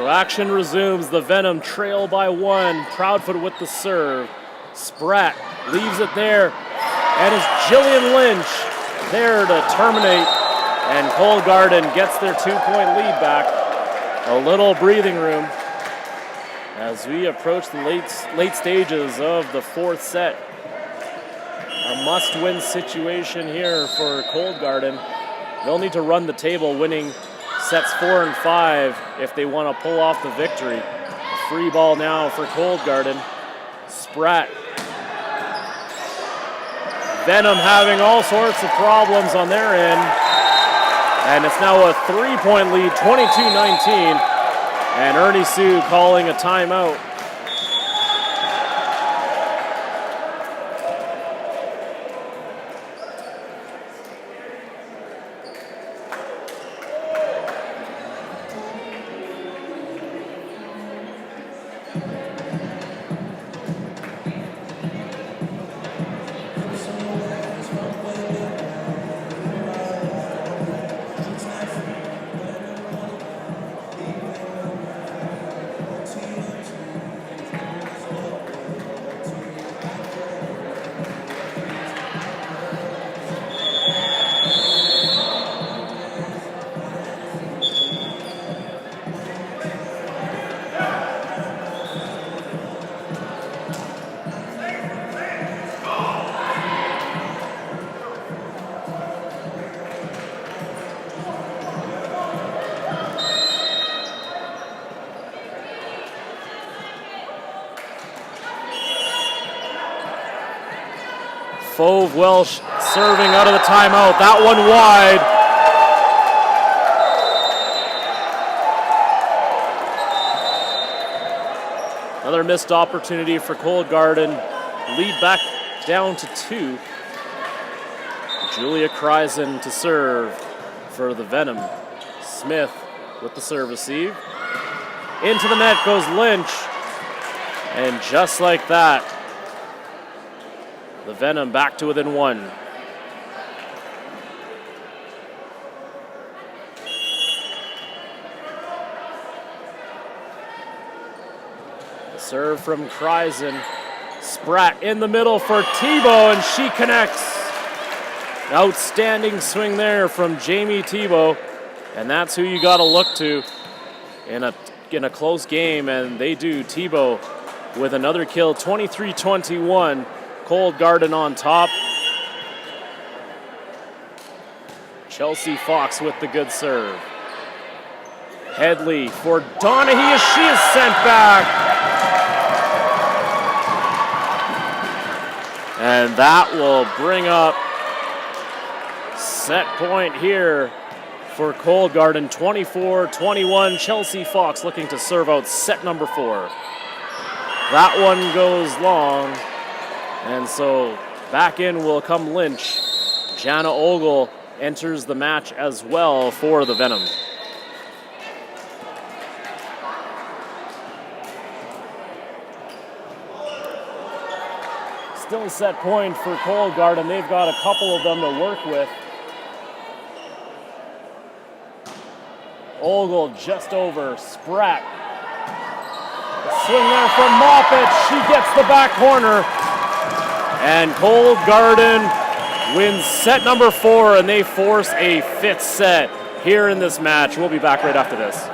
So action resumes. The Venom trail by 1. Proudfoot with the serve. Spratt leaves it there. And it's Jillian Lynch there to terminate. And Cold Garden gets their 2-point lead back. A little breathing room as we approach the late stages of the 4th set. A must-win situation here for Cold Garden. They'll need to run the table, winning sets 4 and 5 if they want to pull off the victory. A free ball now for Cold Garden. Spratt. Venom having all sorts of problems on their end. And it's now a 3-point lead, 22-19. And Ernie Sue calling a timeout. Fove Welsh serving out of the timeout. That one wide. Another missed opportunity for Cold Garden. Lead back down to 2. Julia Kreisen to serve for the Venom. Smith with the serve receive. Into the net goes Lynch. And just like that, the Venom back to within 1. The serve from Kreisen. Spratt in the middle for Tebow, and she connects. Outstanding swing there from Jamie Tebow, and that's who you got to look to in a close game, and they do. Tebow with another kill, 23-21. Cold Garden on top. Chelsea Fox with the good serve. Headley for Donahue as she is sent back. And that will bring up set point here for Cold Garden. 24-21. Chelsea Fox looking to serve out set number 4. That one goes long. And so back in will come Lynch. Jana Ogle enters the match as well for the Venom. Still set point for Cold Garden. They've got a couple of them to work with. Ogle just over. Spratt. The swing there from Moppet. She gets the back corner. And Cold Garden wins set number 4, and they force a 5th set here in this match. We'll be back right after this.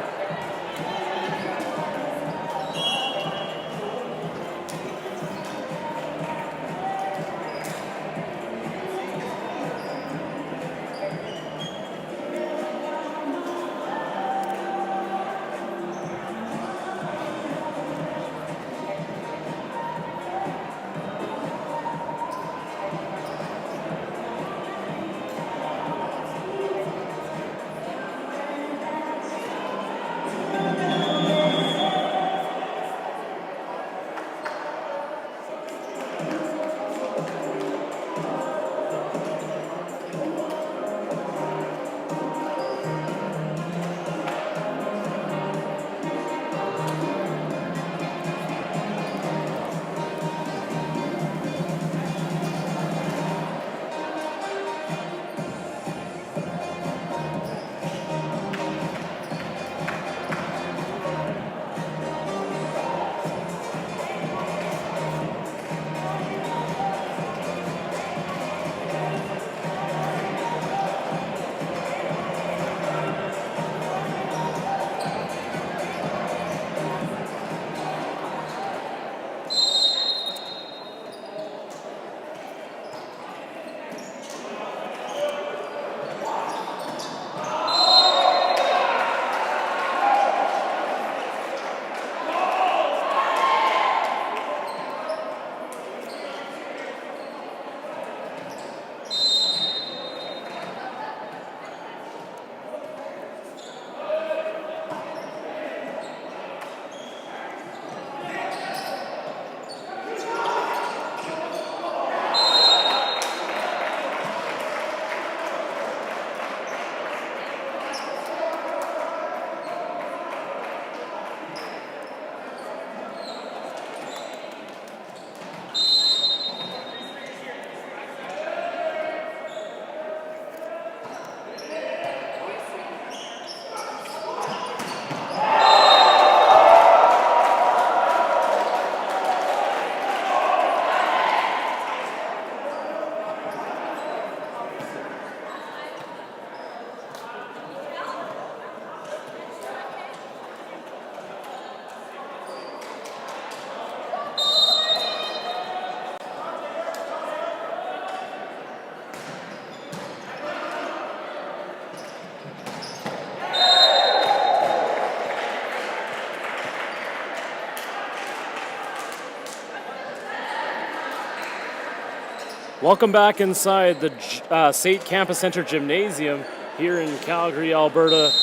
Welcome back inside the St. Campus Center Gymnasium here in Calgary, Alberta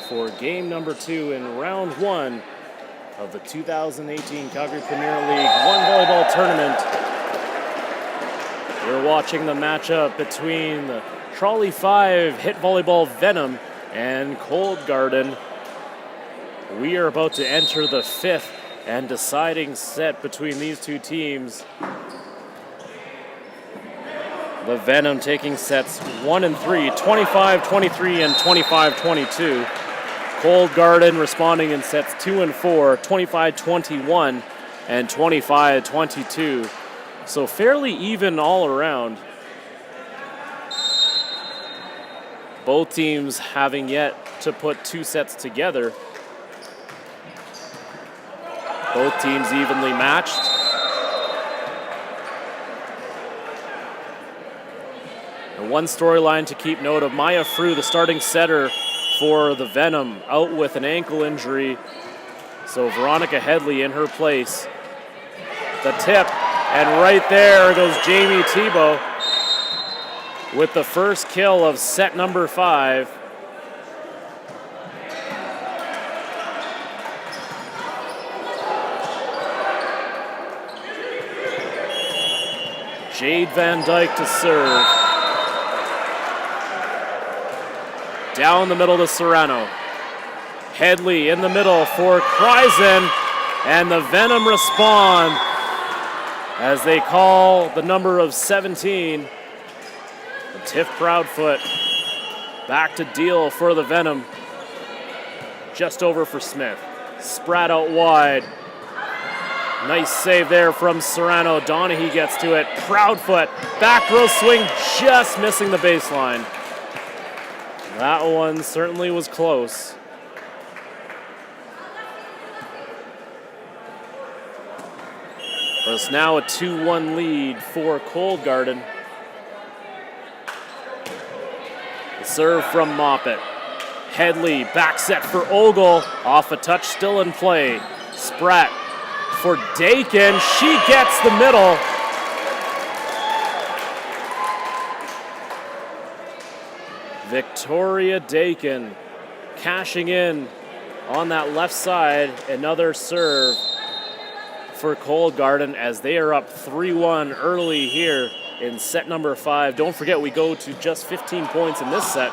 for game number 2 in round 1 of the 2018 Calgary Premier League 1 volleyball tournament. We're watching the matchup between the Trolley 5 HITT Volleyball Venom and Cold Garden. We are about to enter the 5th and deciding set between these two teams. The Venom taking sets 1 and 3, 25-23 and 25-22. Cold Garden responding in sets 2 and 4, 25-21 and 25-22. So fairly even all around. Both teams having yet to put 2 sets together. Both teams evenly matched. And one storyline to keep note of, Maya Frew, the starting setter for the Venom, out with an ankle injury. So Veronica Headley in her place. The tip, and right there goes Jamie Tebow with the first kill of set number 5. Jade Van Dyke to serve. Down the middle to Serrano. Headley in the middle for Kreisen, and the Venom respond as they call the number of 17. And Tiff Proudfoot back to deal for the Venom. Just over for Smith. Spratt out wide. Nice save there from Serrano. Donaghy gets to it. Proudfoot, back row swing, just missing the baseline. That one certainly was close. But it's now a 2-1 lead for Cold Garden. The serve from Moppet. Headley, back set for Ogle. Off a touch, still in play. Spratt for Dakin. She gets the middle. Victoria Dakin cashing in on that left side. Another serve for Cold Garden as they are up 3-1 early here in set number 5. Don't forget, we go to just 15 points in this set.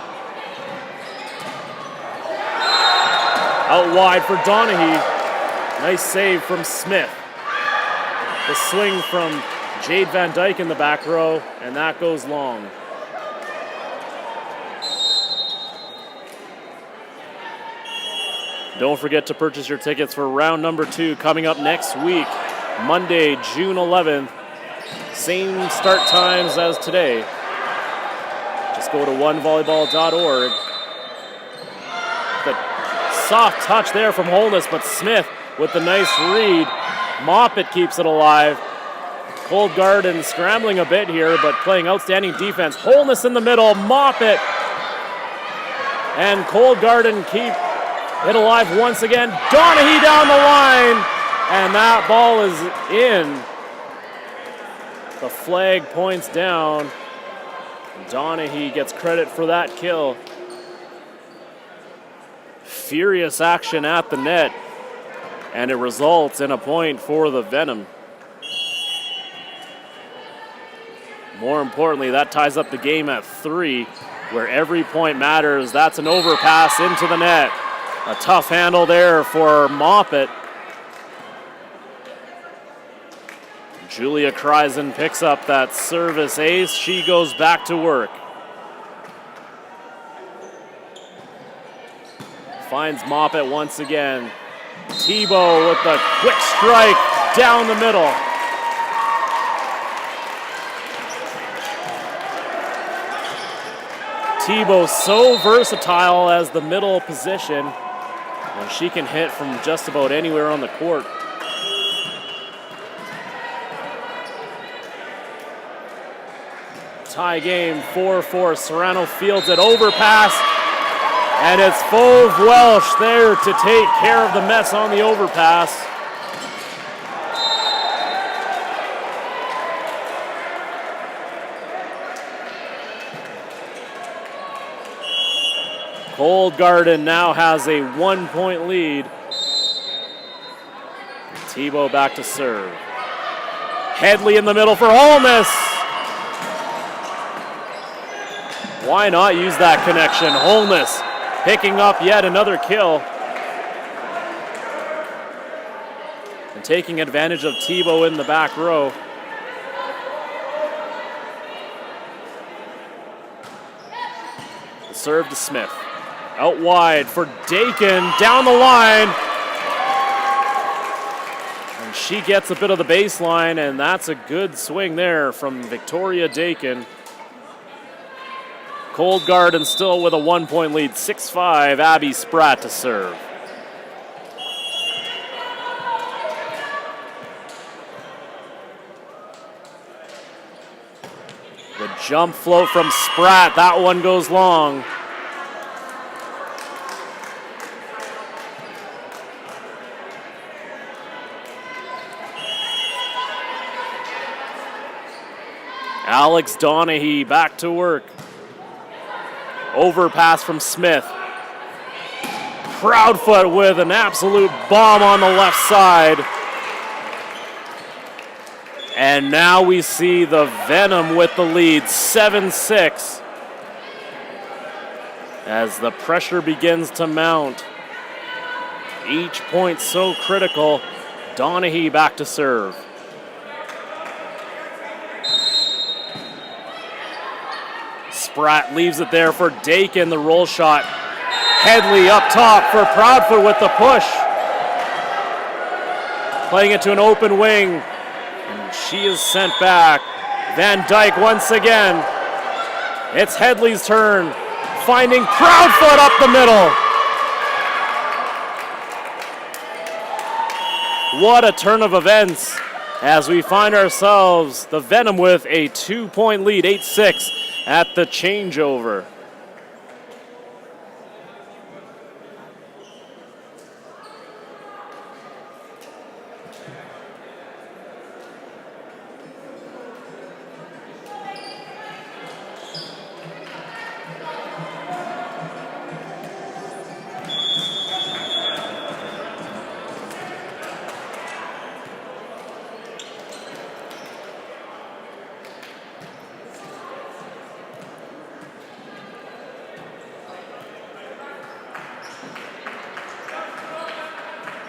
Out wide for Donaghy. Nice save from Smith. The swing from Jade Van Dyke in the back row, and that goes long. Don't forget to purchase your tickets for round number 2 coming up next week, Monday, June 11th. Same start times as today. Just go to onevolleyball.org. The soft touch there from Holness, but Smith with the nice read. Moppet keeps it alive. Cold Garden scrambling a bit here, but playing outstanding defense. Holness in the middle, Moppet. And Cold Garden keep it alive once again. Donaghy down the line, and that ball is in. The flag points down. Donaghy gets credit for that kill. Furious action at the net, and it results in a point for the Venom. More importantly, that ties up the game at 3, where every point matters. That's an overpass into the net. A tough handle there for Moppet. Julia Kreisen picks up that service ace. She goes back to work. Finds Moppet once again. Tebow with the quick strike down the middle. Tebow so versatile as the middle position, and she can hit from just about anywhere on the court. Tie game, 4-4. Serrano fields it, overpass, and it's Fauve Welsh there to take care of the mess on the overpass. Cold Garden now has a 1-point lead. Tebow back to serve. Headley in the middle for Holness. Why not use that connection? Holness picking up yet another kill. And taking advantage of Tebow in the back row. The serve to Smith. Out wide for Dakin, down the line. And she gets a bit of the baseline, and that's a good swing there from Victoria Dakin. Cold Garden still with a 1-point lead, 6-5, Abby Spratt to serve. The jump float from Spratt, that one goes long. Alex Donaghy back to work. Overpass from Smith. Proudfoot with an absolute bomb on the left side. And now we see the Venom with the lead, 7-6. As the pressure begins to mount. Each point so critical. Donaghy back to serve. Spratt leaves it there for Dakin, the roll shot. Headley up top for Proudfoot with the push. Playing it to an open wing. And she is sent back. Van Dyke once again. It's Headley's turn. Finding Proudfoot up the middle. What a turn of events as we find ourselves, the Venom with a 2-point lead, 8-6 at the changeover.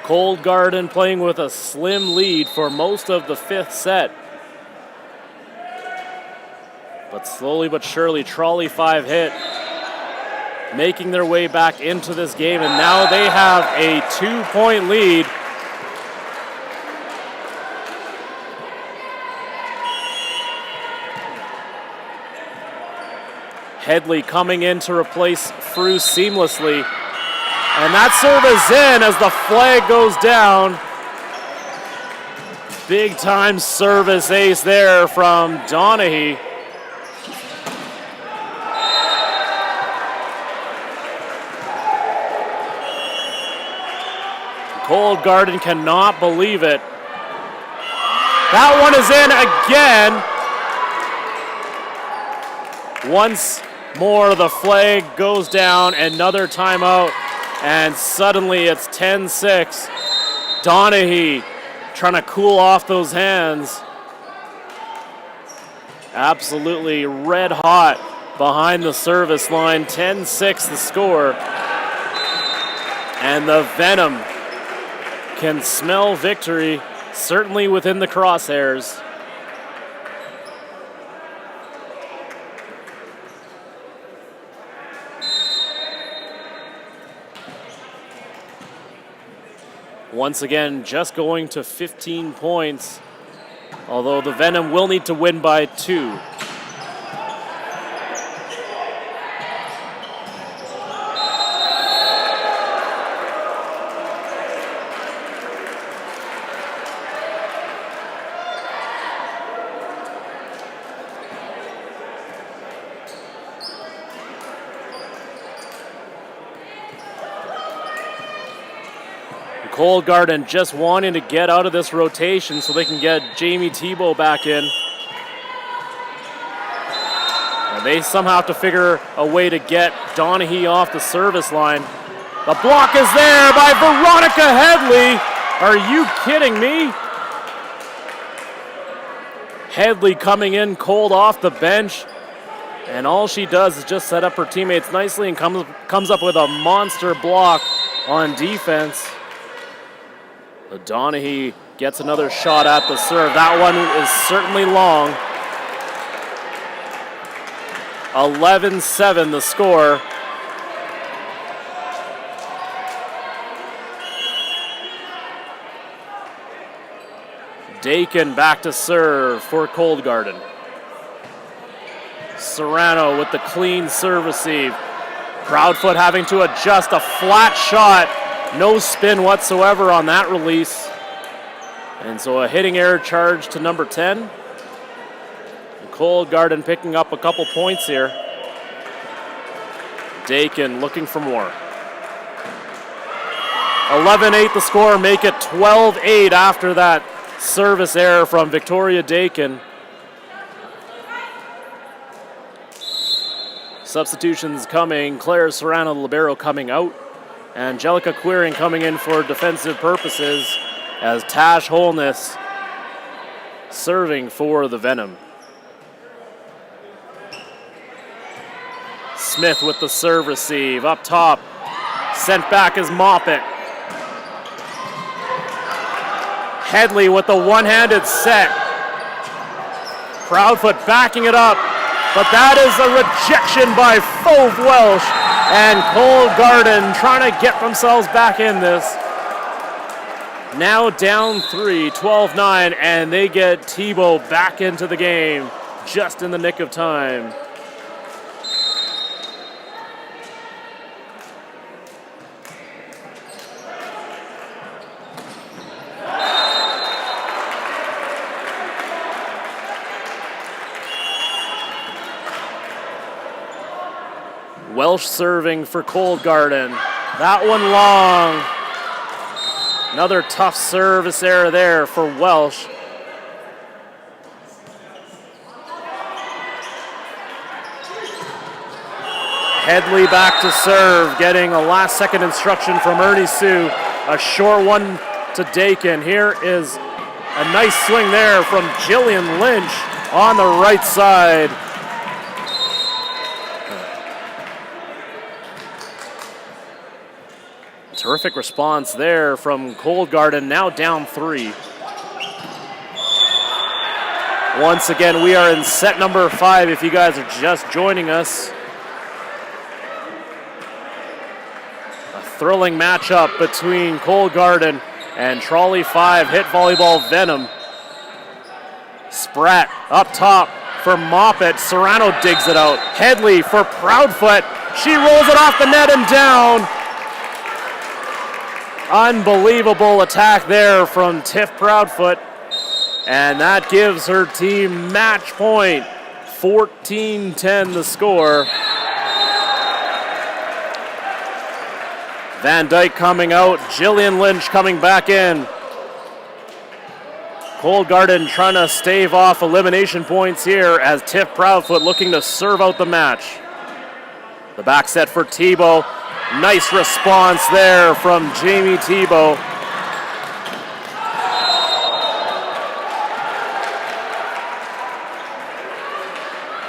Cold Garden playing with a slim lead for most of the fifth set. But slowly but surely, Trolley 5 HITT making their way back into this game, and now they have a 2-point lead. Headley coming in to replace Frew seamlessly. And that serve is in as the flag goes down. Big time service ace there from Donaghy. Cold Garden cannot believe it. That one is in again. Once more, the flag goes down. Another timeout. And suddenly it's 10-6. Donaghy trying to cool off those hands. Absolutely red hot behind the service line. 10-6 the score. And the Venom can smell victory, certainly within the crosshairs. Once again, just going to 15 points, although the Venom will need to win by 2. Cold Garden just wanting to get out of this rotation so they can get Jamie Tebow back in. And They somehow have to figure a way to get Donaghy off the service line. The block is there by Veronica Headley. Are you kidding me? Headley coming in cold off the bench. And all she does is just set up her teammates nicely and comes up with a monster block on defense. But Donaghy gets another shot at the serve. That one is certainly long. 11-7 the score. Dakin back to serve for Cold Garden. Serrano with the clean serve receive. Proudfoot having to adjust a flat shot. No spin whatsoever on that release. And so a hitting error charge to number 10. Cold Garden picking up a couple points here. Dakin looking for more. 11-8 the score, make it 12-8 after that service error from Victoria Dakin. Substitutions coming, Claire Serrano, the libero, coming out. Angelica Queering coming in for defensive purposes as Tash Holness serving for the Venom. Smith with the serve receive up top. Sent back is Moppet. Headley with the one-handed set. Proudfoot backing it up, but that is a rejection by Fauve Welsh, and Cold Garden trying to get themselves back in this. Now down 3, 12-9, and they get Tebow back into the game just in the nick of time. Welsh serving for Cold Garden. That one long. Another tough service error there for Welsh. Headley back to serve, getting a last second instruction from Ernie Sue. A short one to Dakin. Here is a nice swing there from Jillian Lynch on the right side. Terrific response there from Cold Garden, now down 3. Once again, we are in set number 5 if you guys are just joining us. A thrilling matchup between Cold Garden and Trolley 5 HITT Volleyball Venom. Spratt up top for Moppet. Serrano digs it out. Headley for Proudfoot. She rolls it off the net and down. Unbelievable attack there from Tiff Proudfoot. And that gives her team match point. 14-10 the score. Van Dyke coming out. Jillian Lynch coming back in. Cold Garden trying to stave off elimination points here as Tiff Proudfoot looking to serve out the match. The back set for Tebow. Nice response there from Jamie Tebow.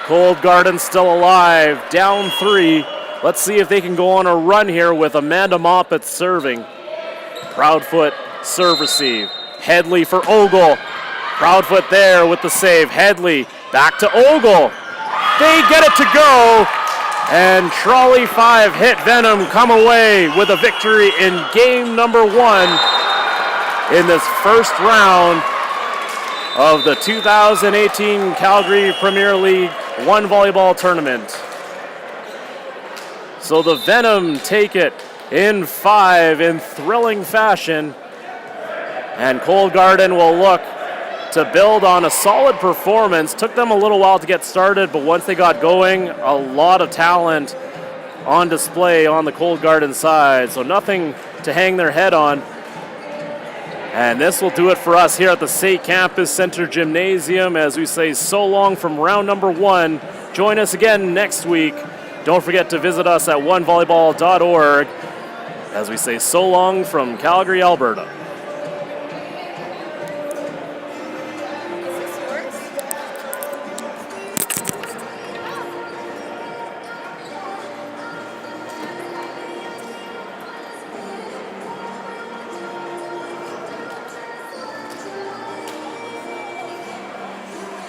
Cold Garden still alive, down 3. Let's see if they can go on a run here with Amanda Moppet serving. Proudfoot serve receive. Headley for Ogle. Proudfoot there with the save. Headley back to Ogle. They get it to go. And Trolley 5 HITT Venom come away with a victory in game number 1 in this first round of the 2018 Calgary Premier League 1 volleyball tournament. So the Venom take it in 5 in thrilling fashion, and Cold Garden will look to build on a solid performance. Took them a little while to get started, but once they got going, a lot of talent on display on the Cold Garden side, so nothing to hang their head on. And this will do it for us here at the SAIT Campus Center Gymnasium as we say so long from round number 1 Join us again next week. Don't forget to visit us at onevolleyball.org as we say so long from Calgary, Alberta.